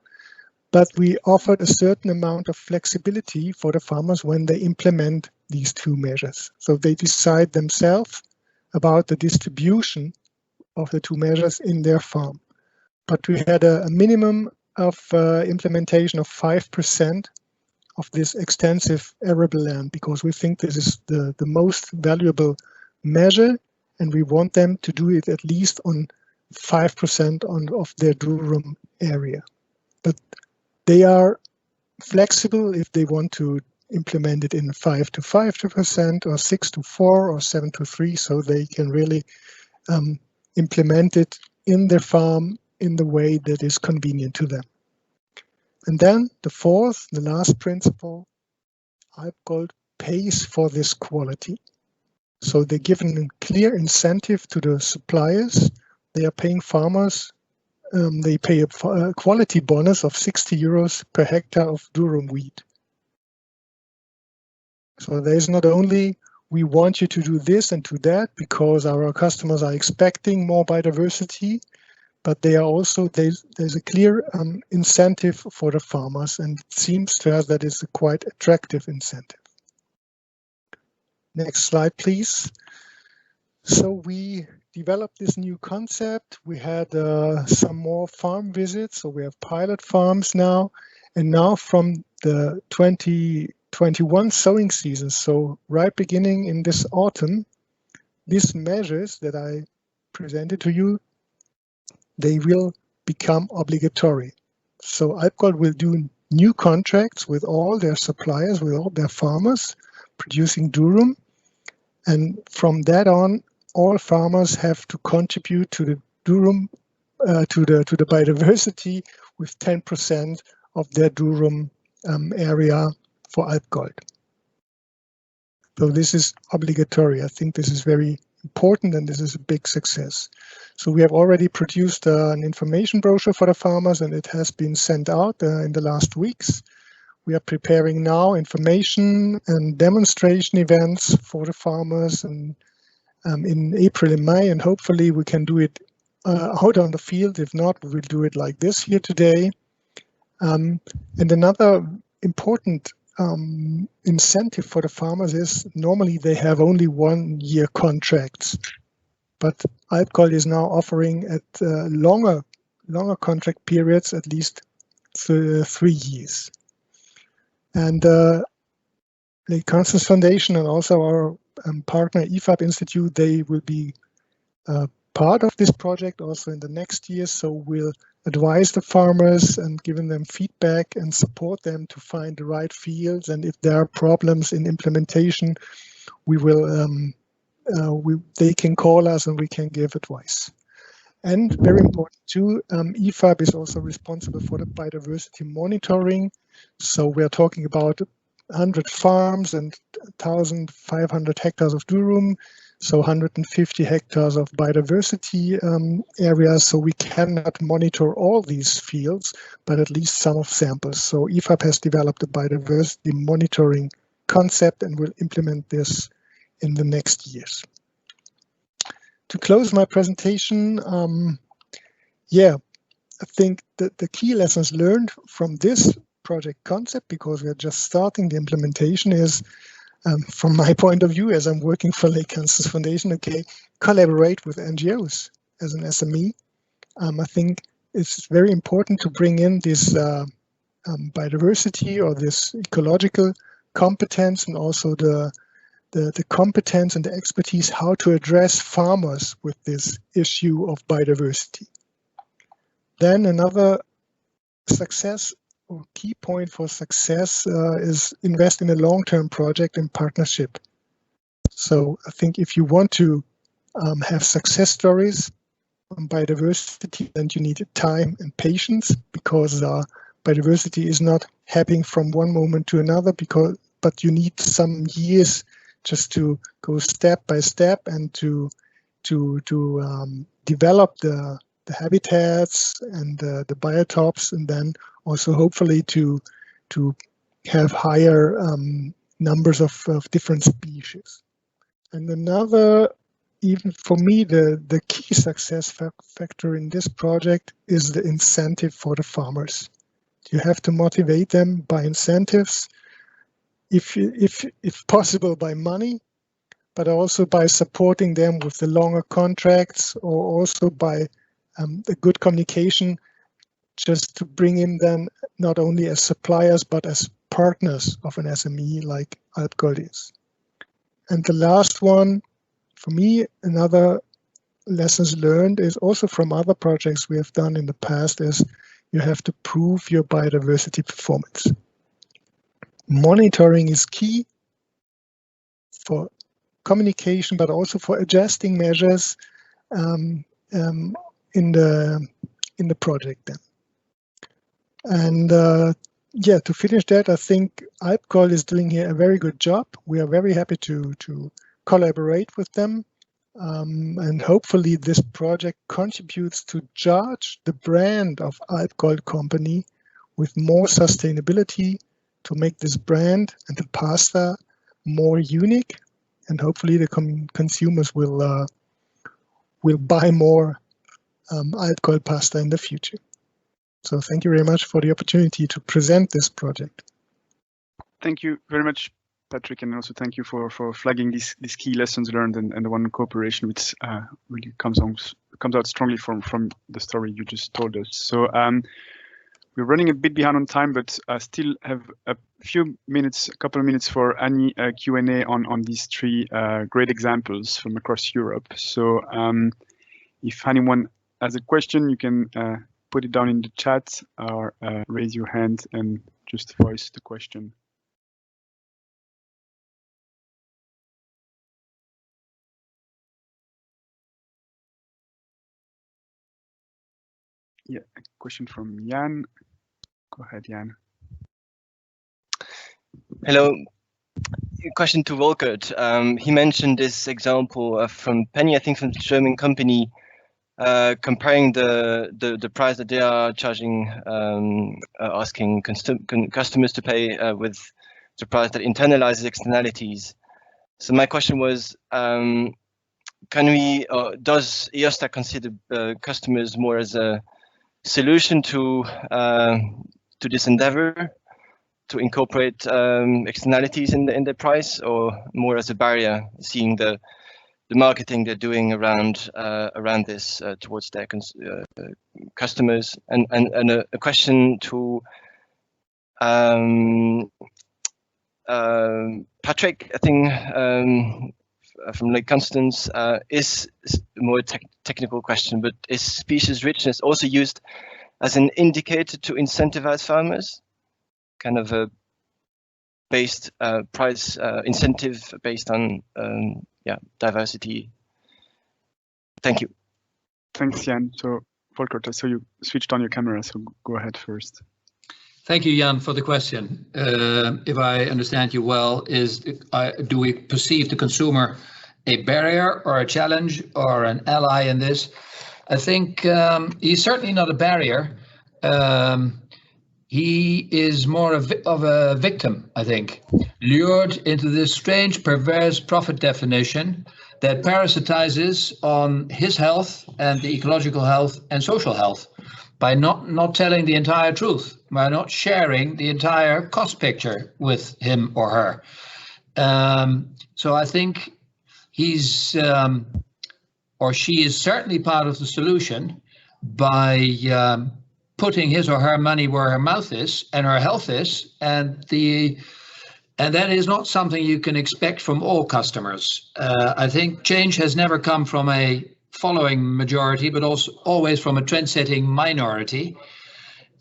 but we offered a certain amount of flexibility for the farmers when they implement these 2 measures. So they decide themselves about the distribution of the 2 measures in their farm. But we had a minimum of implementation of 5% of this extensive arable land, because we think this is the most valuable measure, and we want them to do it at least on 5% of their durum area. But they are flexible if they want to implement it in 5% to 5%, or 6% to 4%, or 7% to 3%, so they can really implement it in their farm in the way that is convenient to them. And then the last principle, AlpGold pays for this quality. So they're given a clear incentive to the suppliers. They are paying farmers, they pay a quality bonus of 60 euros per hectare of durum wheat. So there's not only we want you to do this and to that because our customers are expecting more biodiversity, but they are also, there's a clear incentive for the farmers, and it seems to us that it's a quite attractive incentive. Next slide, please. So we developed this new concept. We had some more farm visits, so we have pilot farms now, and now from the 2021 sowing season, so right beginning in this autumn, these measures that I presented to you, they will become obligatory. So AlpGold will do new contracts with all their suppliers, with all their farmers producing durum, and from that on, all farmers have to contribute to the durum, to the biodiversity with 10% of their durum area for AlpGold. So this is obligatory. I think this is very important, and this is a big success. So we have already produced an information brochure for the farmers, and it has been sent out in the last weeks. We are preparing now information and demonstration events for the farmers and in April and May, and hopefully we can do it out on the field. If not, we will do it like this here today. And another important incentive for the farmers is normally they have only 1 year contracts, but AlpGold is now offering at longer contract periods, at least 3 years. And the Constance Foundation and also our partner IFAB Institute, they will be part of this project also in the next year. So we'll advise the farmers and giving them feedback and support them to find the right fields. And if there are problems in implementation, we will they can call us and we can give advice. And very important too, IFAB is also responsible for the biodiversity monitoring. So we're talking about 100 farms and 1,500 hectares of durum, so 150 hectares of biodiversity areas. So we cannot monitor all these fields, but at least some of samples. So IFAB has developed a biodiversity monitoring concept and will implement this in the next years. To close my presentation, I think that the key lessons learned from this project concept, because we are just starting the implementation, is from my point of view, as I'm working for Lake Constance Foundation, okay, collaborate with NGOs as an SME. I think it's very important to bring in this biodiversity or this ecological competence, and also the competence and the expertise how to address farmers with this issue of biodiversity. Then another success or key point for success is invest in a long-term project in partnership. So I think if you want to have success stories on biodiversity, then you need time and patience, because biodiversity is not happening from one moment to another, but you need some years just to go step by step and to develop the habitats and the biotopes, and then also hopefully to have higher numbers of different species. And another, even for me, the key success factor in this project is the incentive for the farmers. You have to motivate them by incentives, if possible by money, but also by supporting them with the longer contracts, or also by a good communication, just to bring in them not only as suppliers, but as partners of an SME like AlpGold is. And the last one, for me, another lessons learned is also from other projects we have done in the past, is you have to prove your biodiversity performance. Monitoring is key for communication, but also for adjusting measures in the project then. And yeah, to finish that, I think AlpGold is doing here a very good job. We are very happy to collaborate with them. And hopefully this project contributes to charge the brand of AlpGold company with more sustainability, to make this brand and the pasta more unique, and hopefully the consumers will buy more AlpGold pasta in the future. So thank you very much for the opportunity to present this project. Thank you very much, Patrick, and also thank you for flagging these key lessons learned and the one cooperation which really comes out strongly from the story you just told us. So we're running a bit behind on time, but I still have a couple of minutes for any Q&A on these three great examples from across Europe. So if anyone has a question, you can put it down in the chat or raise your hand and just voice the question. Yeah, a question from Jan. Go ahead, Jan. Hello. A question to Volkert. He mentioned this example from Penny, I think from the German company, comparing the price that they are charging, asking customers to pay with the price that internalizes externalities. So my question was, can we, does IOSTA consider customers more as a solution to this endeavor, to incorporate externalities in the price, or more as a barrier, seeing the marketing they're doing around this towards their customers? And a question to Patrick, I think, from Lake Constance, is a more technical question, but is species richness also used as an indicator to incentivize farmers? Kind of a based price incentive based on diversity. Thank you. Thanks, Jan. So Volkert, I saw you switched on your camera, so go ahead first. Thank you, Jan, for the question. If I understand you well, do we perceive the consumer a barrier or a challenge or an ally in this? I think he's certainly not a barrier. He is more of a victim, I think, lured into this strange, perverse profit definition that parasitizes on his health and the ecological health and social health by not telling the entire truth, by not sharing the entire cost picture with him or her. So I think he's or she is certainly part of the solution by putting his or her money where her mouth is and her health is, and that is not something you can expect from all customers. I think change has never come from a following majority, but also always from a trend-setting minority.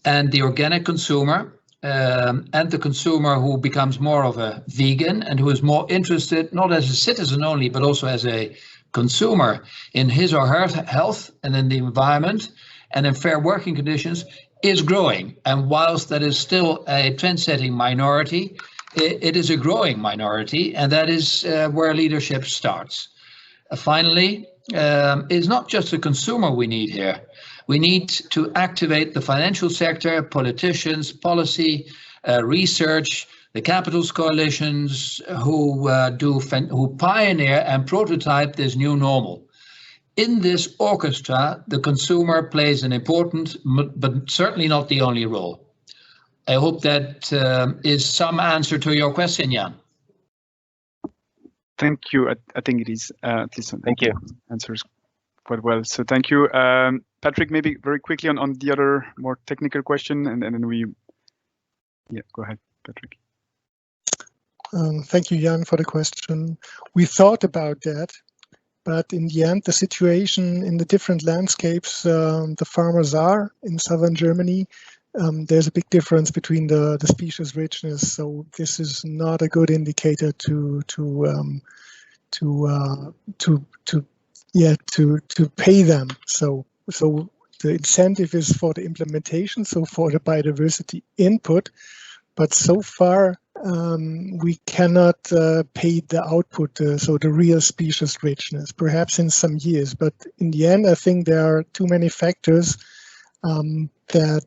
And the organic consumer and the consumer who becomes more of a vegan and who is more interested, not as a citizen only, but also as a consumer in his or her health and in the environment and in fair working conditions, is growing. And whilst that is still a trend-setting minority, it is a growing minority, and that is where leadership starts. Finally, it's not just the consumer we need here. We need to activate the financial sector, politicians, policy, research, the capitals coalitions who pioneer and prototype this new normal. In this orchestra, the consumer plays an important, but certainly not the only role. I hope that is some answer to your question, Jan. Thank you. I think it is. At least thank you. Answers quite well. So thank you, Patrick. Maybe very quickly on the other more technical question, and then we. Yeah, go ahead, Patrick. Thank you, Jan, for the question. We thought about that. But in the end, the situation in the different landscapes the farmers are in southern Germany, there's a big difference between the species richness. So this is not a good indicator to to pay them. So the incentive is for the implementation, so for the biodiversity input, but so far we cannot pay the output, so the real species richness, perhaps in some years. But in the end, I think there are too many factors that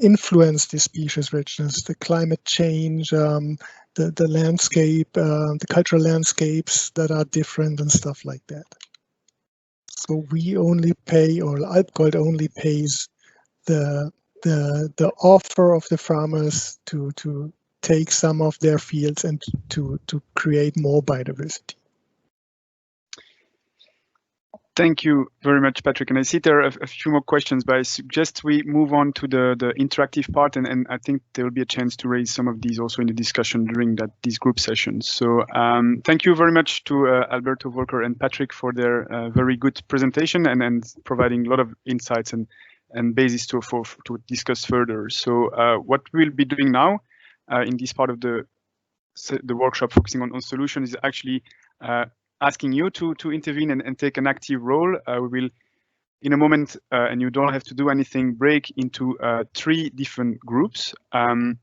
influence the species richness, the climate change, the landscape, the cultural landscapes that are different and stuff like that. So we only pay, or AlpGold only pays the offer of the farmers to take some of their fields and to create more biodiversity. Thank you very much, Patrick. And I see there are a few more questions, but I suggest we move on to the interactive part, and I think there will be a chance to raise some of these also in the discussion during these group sessions. So thank you very much to Alberto, Volker, and Patrick for their very good presentation and providing a lot of insights and basis to discuss further. So what we'll be doing now in this part of the workshop focusing on solutions is actually asking you to intervene and take an active role. We will, in a moment, and you don't have to do anything, break into 3 different groups. In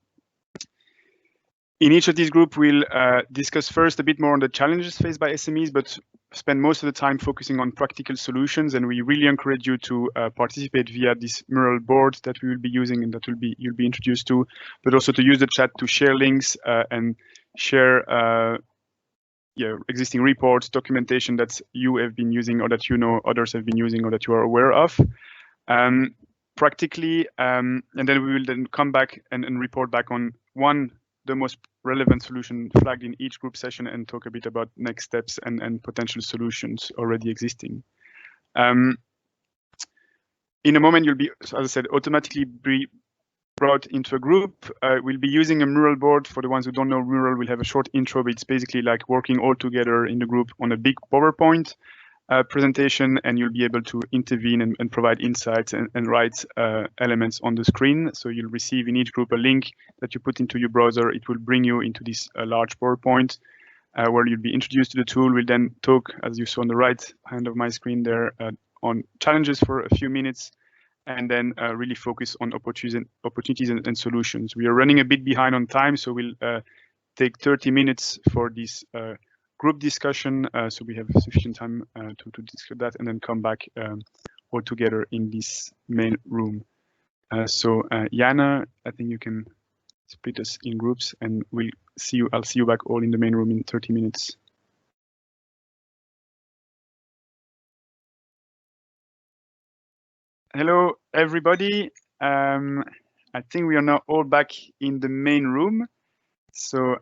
each of these groups, we'll discuss first a bit more on the challenges faced by SMEs, but spend most of the time focusing on practical solutions. And we really encourage you to participate via this mural board that we will be using and that you'll be introduced to, but also to use the chat to share links and share existing reports, documentation that you have been using or that you know others have been using or that you are aware of. Practically, and then we will then come back and report back on the most relevant solution flagged in each group session and talk a bit about next steps and potential solutions already existing. In a moment, you'll be, as I said, automatically brought into a group. We'll be using a mural board. For the ones who don't know mural, we'll have a short intro, but it's basically like working all together in the group on a big PowerPoint presentation, and you'll be able to intervene and provide insights and write elements on the screen. So you'll receive in each group a link that you put into your browser. It will bring you into this large PowerPoint where you'll be introduced to the tool. We'll then talk, as you saw on the right hand of my screen there, on challenges for a few minutes, and then really focus on opportunities and solutions. We are running a bit behind on time, so we'll take 30 minutes for this group discussion, so we have sufficient time to discuss that and then come back all together in this main room. So Jana, I think you can split us in groups and I'll see you back all in the main room in 30 minutes. Hello, everybody. I think we are now all back in the main room. So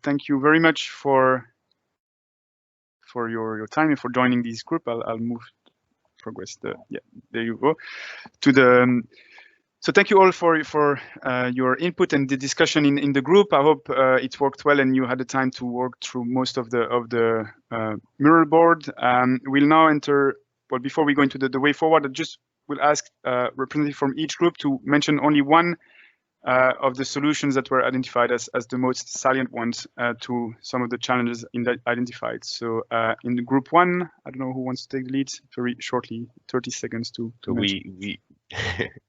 thank you very much for your time and for joining this group. I'll move progress. There you go. So thank you all for your input and the discussion in the group. I hope it worked well and you had the time to work through most of the mural board. We'll now enter. Well, before we go into the way forward, I just will ask representative from each group to mention only one of the solutions that were identified as the most salient ones to some of the challenges identified. So in the group 1, I don't know who wants to take the lead very shortly, 30 seconds to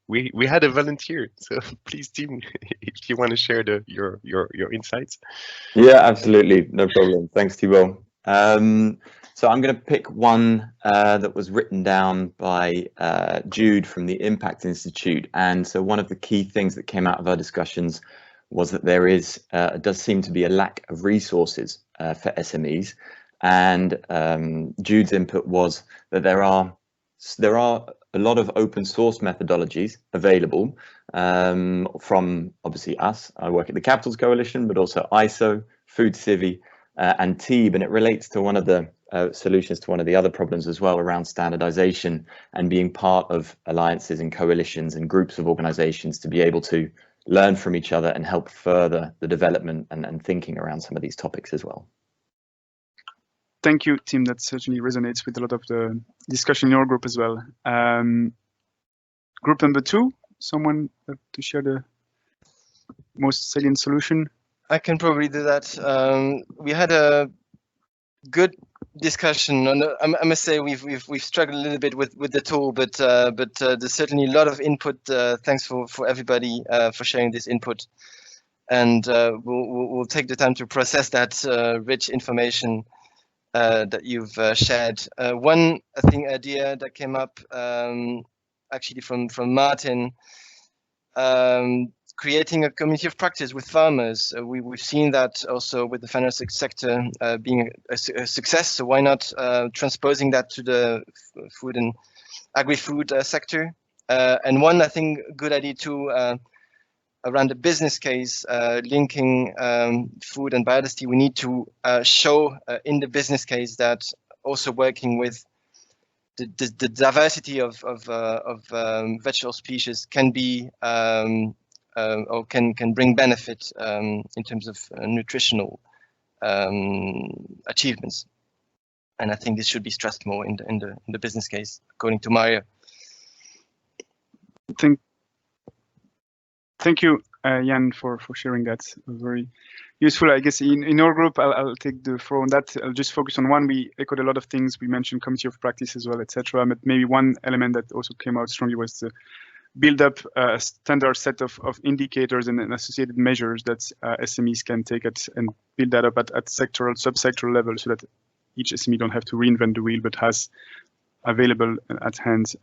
we had a volunteer, so please, team, if you want to share your insights. Yeah, absolutely, no problem. Thanks, Thibault. So I'm going to pick one that was written down by Jude from the Impact Institute. And so one of the key things that came out of our discussions was that there does seem to be a lack of resources for SMEs. And Jude's input was that there are a lot of open source methodologies available from obviously us. I work at the Capitals Coalition, but also ISO, Food Civi, and TEEB, and it relates to one of the solutions to one of the other problems as well around standardization and being part of alliances and coalitions and groups of organizations to be able to learn from each other and help further the development and thinking around some of these topics as well. Thank you, Tim. That certainly resonates with a lot of the discussion in your group as well. Group number 2, someone to share the most salient solution? I can probably do that. We had a good discussion. I must say we've struggled a little bit with the tool, but there's certainly a lot of input. Thanks for everybody for sharing this input, and we'll take the time to process that rich information that you've shared. One idea that came up actually from Martin. Creating a community of practice with farmers. We've seen that also with the financial sector being a success. So why not transposing that to the food and agri-food sector? And one, I think, good idea too, around the business case, linking food and biodiversity. We need to show in the business case that also working with the diversity of vegetable species can be or can bring benefit in terms of nutritional achievements, and I think this should be stressed more in the business case, according to Mario. Thank you, Jan, for sharing that. Very useful. I guess in our group, I'll take the floor on that. I'll just focus on one. We echoed a lot of things. We mentioned community of practice as well, etc. But maybe one element that also came out strongly was to build up a standard set of indicators and associated measures that SMEs can take and build that up at sectoral, subsectoral level, so that each SME don't have to reinvent the wheel, but has available at hand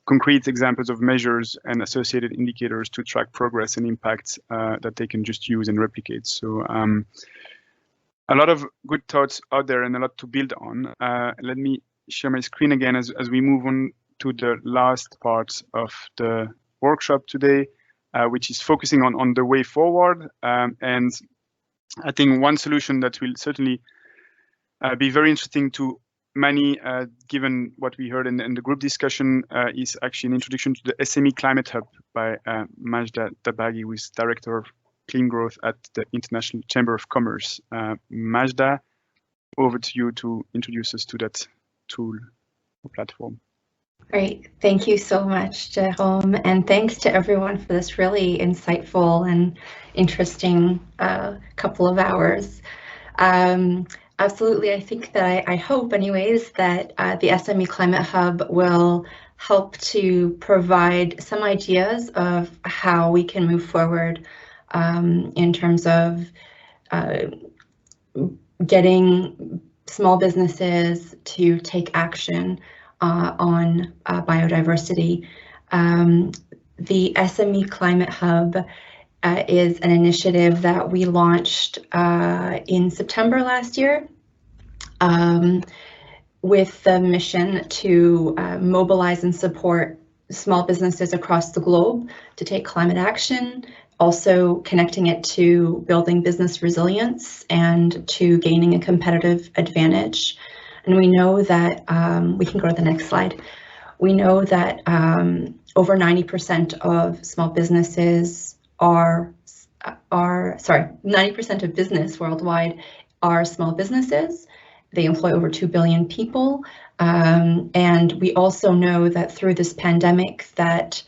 concrete examples of measures and associated indicators to track progress and impact that they can just use and replicate. So a lot of good thoughts out there and a lot to build on. Let me share my screen again as we move on to the last part of the workshop today, which is focusing on the way forward. And I think one solution that will certainly be very interesting to many, given what we heard in the group discussion, is actually an introduction to the SME Climate Hub by Majda Dabagi, who is Director of Clean Growth at the International Chamber of Commerce. Majda, over to you to introduce us to that tool or platform. Great. Thank you so much, Jerome, and thanks to everyone for this really insightful and interesting couple of hours. Absolutely, I think that I hope anyways that the SME Climate Hub will help to provide some ideas of how we can move forward in terms of getting small businesses to take action on biodiversity. The SME Climate Hub is an initiative that we launched in September last year with the mission to mobilize and support small businesses across the globe to take climate action, also connecting it to building business resilience and to gaining a competitive advantage. And we know that, we can go to the next slide. We know that over 90% of small businesses 90% of business worldwide are small businesses. They employ over 2 billion people. And we also know that through this pandemic that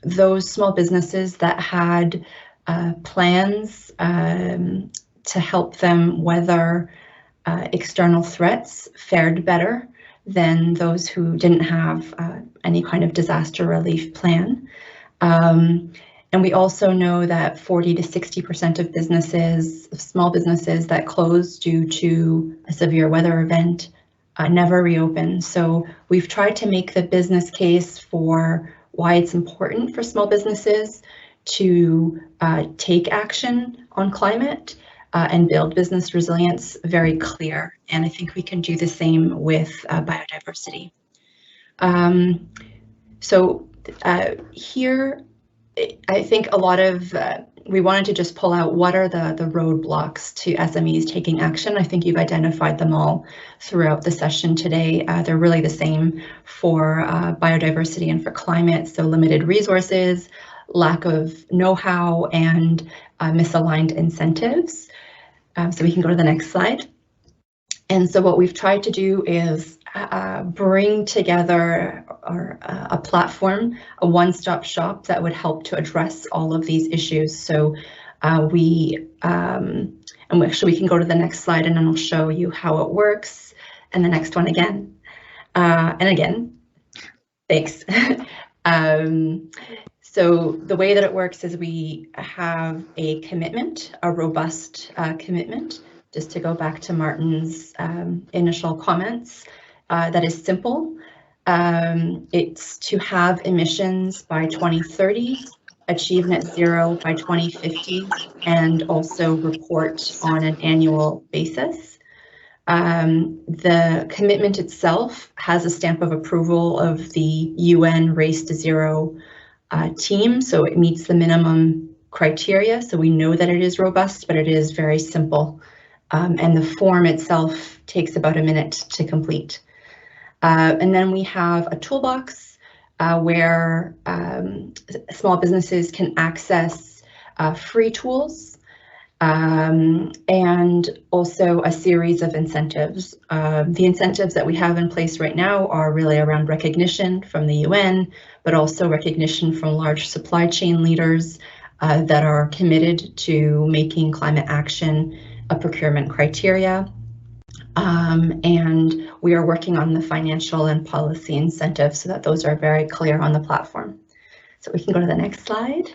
those small businesses that had plans to help them weather external threats fared better than those who didn't have any kind of disaster relief plan. And we also know that 40 to 60% of businesses, small businesses that close due to a severe weather event never reopen. So we've tried to make the business case for why it's important for small businesses to take action on climate and build business resilience very clear. And I think we can do the same with biodiversity. Here, I think a lot of, we wanted to just pull out what are the roadblocks to SMEs taking action. I think you've identified them all throughout the session today. They're really the same for biodiversity and for climate. So limited resources, lack of know-how, and misaligned incentives. So we can go to the next slide. And so what we've tried to do is bring together a platform, a one-stop shop that would help to address all of these issues. So we And actually, we can go to the next slide and then I'll show you how it works. And the next one again. And again, thanks. So the way that it works is we have a commitment, a robust commitment, just to go back to Martin's initial comments, that is simple. It's to have emissions by 2030, achieve net zero by 2050, and also report on an annual basis. The commitment itself has a stamp of approval of the UN Race to Zero team, so it meets the minimum criteria. So we know that it is robust, but it is very simple. And the form itself takes about a minute to complete. And then we have a toolbox where small businesses can access free tools and also a series of incentives. The incentives that we have in place right now are really around recognition from the UN, but also recognition from large supply chain leaders that are committed to making climate action a procurement criteria. And we are working on the financial and policy incentives so that those are very clear on the platform. So we can go to the next slide.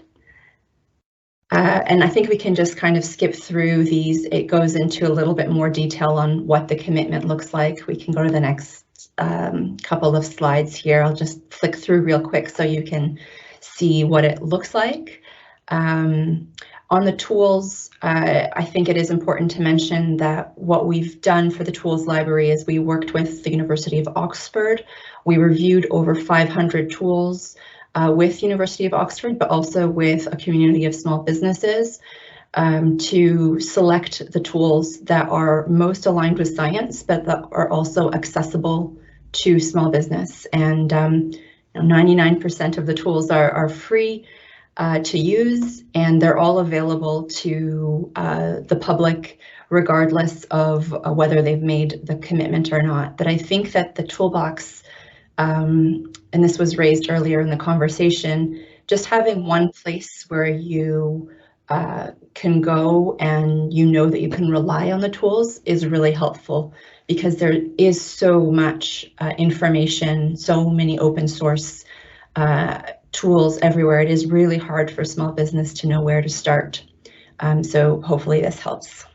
And I think we can just kind of skip through these. It goes into a little bit more detail on what the commitment looks like. We can go to the next couple of slides here. I'll just flick through real quick so you can see what it looks like. On the tools, I think it is important to mention that what we've done for the tools library is we worked with the University of Oxford. We reviewed over 500 tools with University of Oxford, but also with a community of small businesses to select the tools that are most aligned with science, but that are also accessible to small business. And 99% of the tools are free to use, and they're all available to the public, regardless of whether they've made the commitment or not. But I think that the toolbox, and this was raised earlier in the conversation, just having one place where you can go and you know that you can rely on the tools is really helpful, because there is so much information, so many open source tools everywhere. It is really hard for small business to know where to start. So hopefully this helps.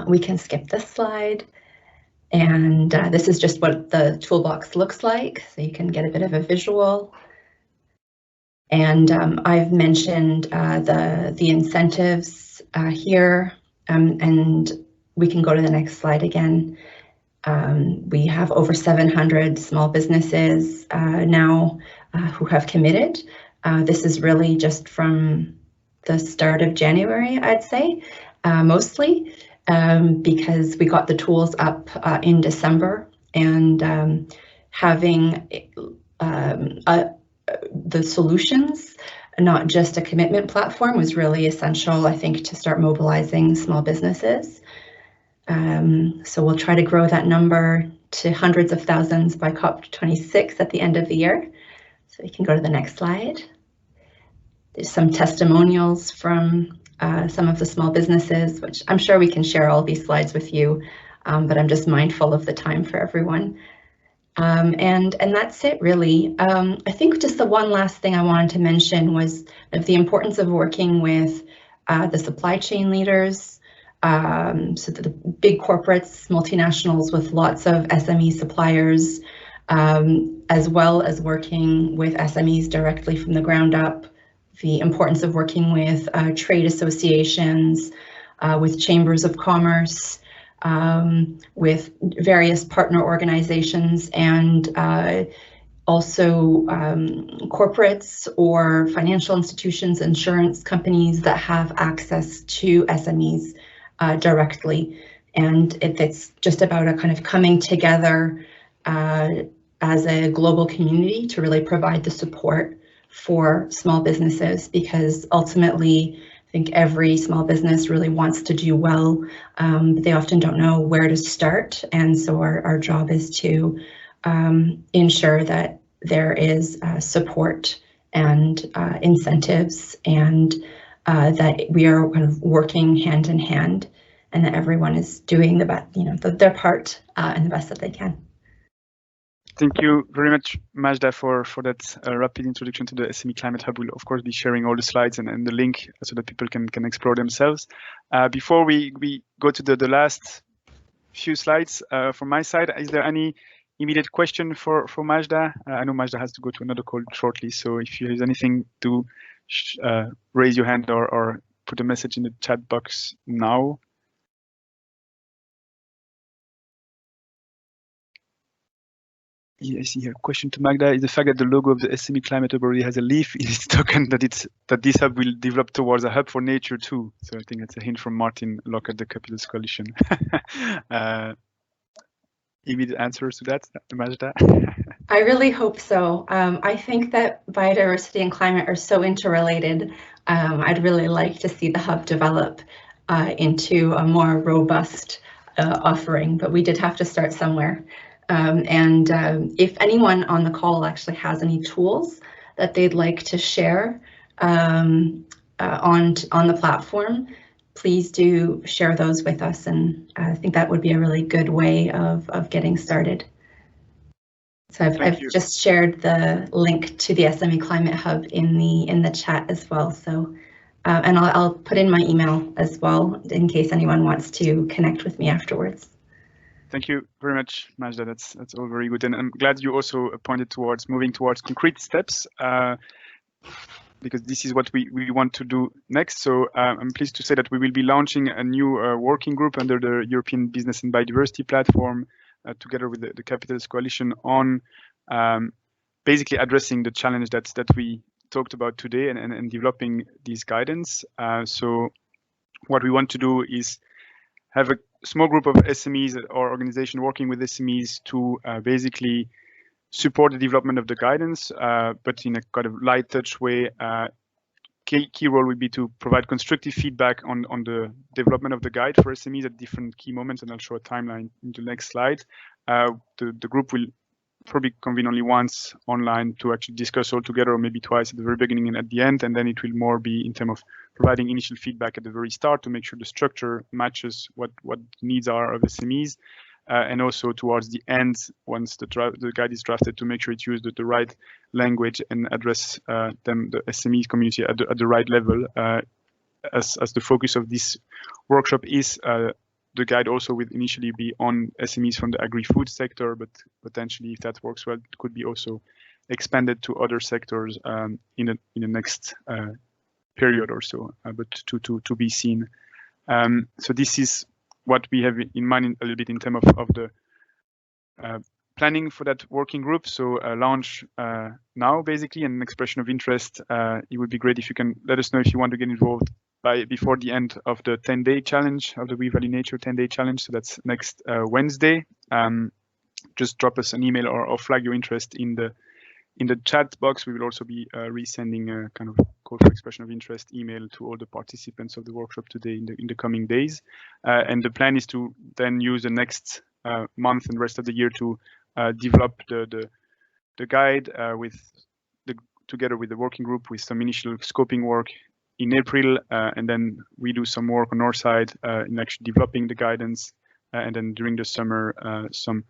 We can skip this slide. And this is just what the toolbox looks like, so you can get a bit of a visual. And I've mentioned the incentives here, and we can go to the next slide again. We have over 700 small businesses now who have committed. This is really just from the start of January, I'd say, mostly. Because we got the tools up in December, and having the solutions, not just a commitment platform, was really essential, I think, to start mobilizing small businesses. So we'll try to grow that number to hundreds of thousands by COP26 at the end of the year. So we can go to the next slide. There's some testimonials from some of the small businesses, which I'm sure we can share all these slides with you, but I'm just mindful of the time for everyone. And that's it, really. I think just the one last thing I wanted to mention was of the importance of working with the supply chain leaders, so the big corporates, multinationals with lots of SME suppliers, as well as working with SMEs directly from the ground up. The importance of working with trade associations, with chambers of commerce, with various partner organizations, and also corporates or financial institutions, insurance companies that have access to SMEs directly. And it's just about a kind of coming together as a global community to really provide the support for small businesses, because ultimately I think every small business really wants to do well, but they often don't know where to start. And so our job is to ensure that there is support and incentives and that we are kind of working hand in hand, and that everyone is doing the best, their part and the best that they can. Thank you very much, Majda, for that rapid introduction to the SME Climate Hub. We'll of course be sharing all the slides and the link so that people can explore themselves. Before we go to the last few slides from my side, is there any immediate question for Majda? I know Majda has to go to another call shortly, so if there's anything to raise your hand or put a message in the chat box now. I see here. Question to Magda is the fact that the logo of the SME Climate Hub already has a leaf in its token that this hub will develop towards a hub for nature too. So I think that's a hint from Martin Locke at the Capitals Coalition. Immediate answers to that, Majda? I really hope so. I think that biodiversity and climate are so interrelated. I'd really like to see the hub develop into a more robust offering, but we did have to start somewhere. If anyone on the call actually has any tools that they'd like to share on the platform, please do share those with us, and I think that would be a really good way of getting started. So I've just shared the link to the SME Climate Hub in the chat as well. So and I'll put in my email as well in case anyone wants to connect with me afterwards. Thank you very much, Majda. That's all very good, and I'm glad you also pointed towards moving towards concrete steps, because this is what we want to do next. So I'm pleased to say that we will be launching a new working group under the European Business and Biodiversity platform, together with the Capitals Coalition, on basically addressing the challenge that we talked about today and developing these guidance. So what we want to do is have a small group of SMEs or organization working with SMEs to basically support the development of the guidance, but in a kind of light touch way. Key role would be to provide constructive feedback on the development of the guide for SMEs at different key moments, and I'll show a timeline in the next slide. The group will probably convene only once online to actually discuss all together, or maybe twice at the very beginning and at the end, and then it will more be in terms of providing initial feedback at the very start to make sure the structure matches what needs are of SMEs, and also towards the end, once the guide is drafted, to make sure it uses the right language and address the SME community at the right level, as the focus of this workshop is. The guide also will initially be on SMEs from the agri-food sector, but potentially, if that works well, it could be also expanded to other sectors in the next period or so, but to be seen. So this is what we have in mind a little bit in terms of the planning for that working group. So launch now, basically, an expression of interest. It would be great if you can let us know if you want to get involved before the end of the 10-day challenge, of the We Value Nature 10-day challenge. So that's next Wednesday. Just drop us an email or flag your interest in the chat box. We will also be resending a kind of call for expression of interest email to all the participants of the workshop today in the coming days. And the plan is to then use the next month and rest of the year to develop the guide together with the working group, with some initial scoping work in April, and then we do some work on our side in actually developing the guidance, and then during the summer some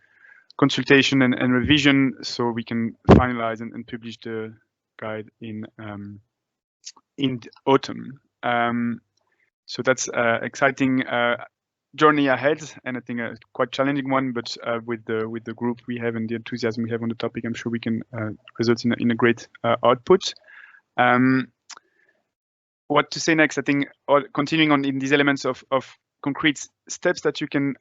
consultation and revision, so we can finalize and publish the guide in the autumn. So that's exciting journey ahead, and I think a quite challenging one, but with the group we have and the enthusiasm we have on the topic, I'm sure we can result in a great output. What to say next? I think continuing on in these elements of concrete steps that you can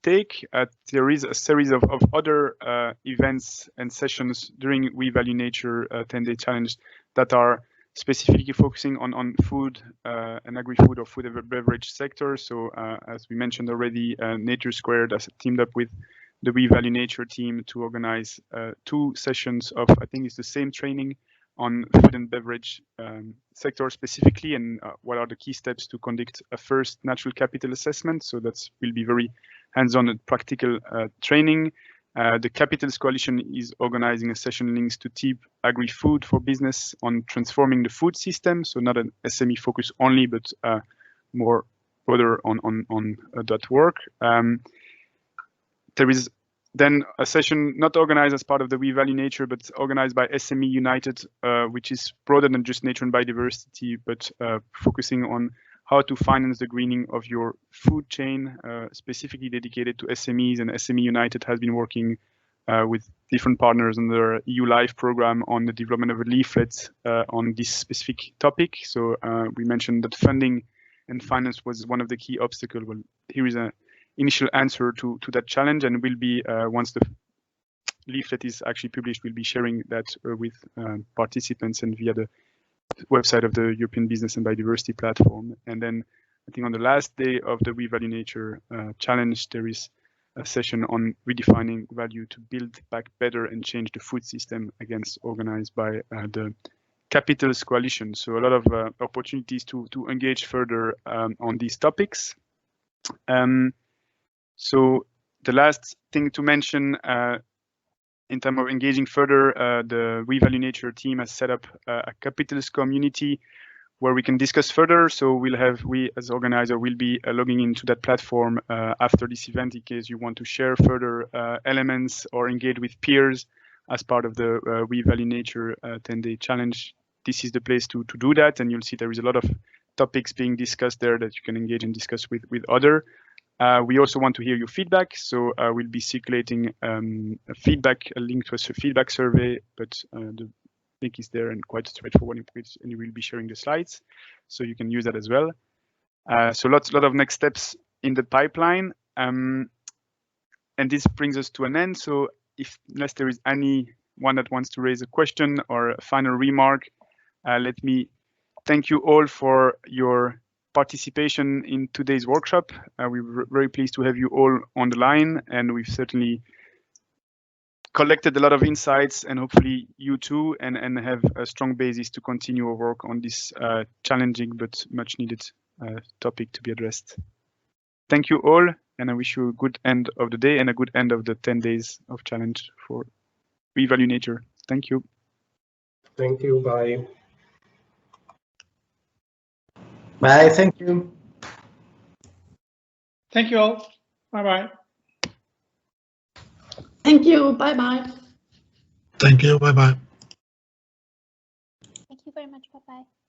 take. There is a series of other events and sessions during We Value Nature 10-day challenge that are specifically focusing on food and agri-food or food and beverage sector. So as we mentioned already, Nature Squared has teamed up with the We Value Nature team to organize 2 sessions of, I think it's the same training on food and beverage sector specifically, and what are the key steps to conduct a first natural capital assessment. So that will be very hands-on and practical training. The Capitals Coalition is organizing a session links to TIB agri-food for business on transforming the food system. So not an SME focus only, but more broader on that work. There is then a session not organized as part of the We Value Nature, but organized by SME United, which is broader than just nature and biodiversity, but focusing on how to finance the greening of your food chain, specifically dedicated to SMEs. And SME United has been working with different partners on the EU Life program on the development of a leaflet on this specific topic. So we mentioned that funding and finance was one of the key obstacles. Well, here is an initial answer to that challenge, and will be once the leaflet is actually published, we'll be sharing that with participants and via the website of the European Business and Biodiversity platform. And then I think on the last day of the We Value Nature challenge, there is a session on redefining value to build back better and change the food system, against organized by the Capitals Coalition. So a lot of opportunities to engage further on these topics. So the last thing to mention in terms of engaging further, the We Value Nature team has set up a Capitals community where we can discuss further. So we as organizer will be logging into that platform after this event in case you want to share further elements or engage with peers as part of the We Value Nature 10-day challenge. This is the place to do that, and you'll see there is a lot of topics being discussed there that you can engage and discuss with other. We also want to hear your feedback, so we'll be circulating a link to a feedback survey, but the link is there and quite straightforward, and you will be sharing the slides, so you can use that as well. So lot of next steps in the pipeline, and this brings us to an end. So unless there is anyone that wants to raise a question or a final remark, let me thank you all for your participation in today's workshop. We're very pleased to have you all on the line, and we've certainly collected a lot of insights, and hopefully you too, and have a strong basis to continue our work on this challenging but much needed topic to be addressed. Thank you all, and I wish you a good end of the day and a good end of the 10 days of challenge for We Value Nature. Thank you. Thank you. Bye. Bye. Thank you. Thank you all. Bye-bye. Thank you. Bye-bye. Thank you. Bye-bye. Thank you very much. Bye-bye.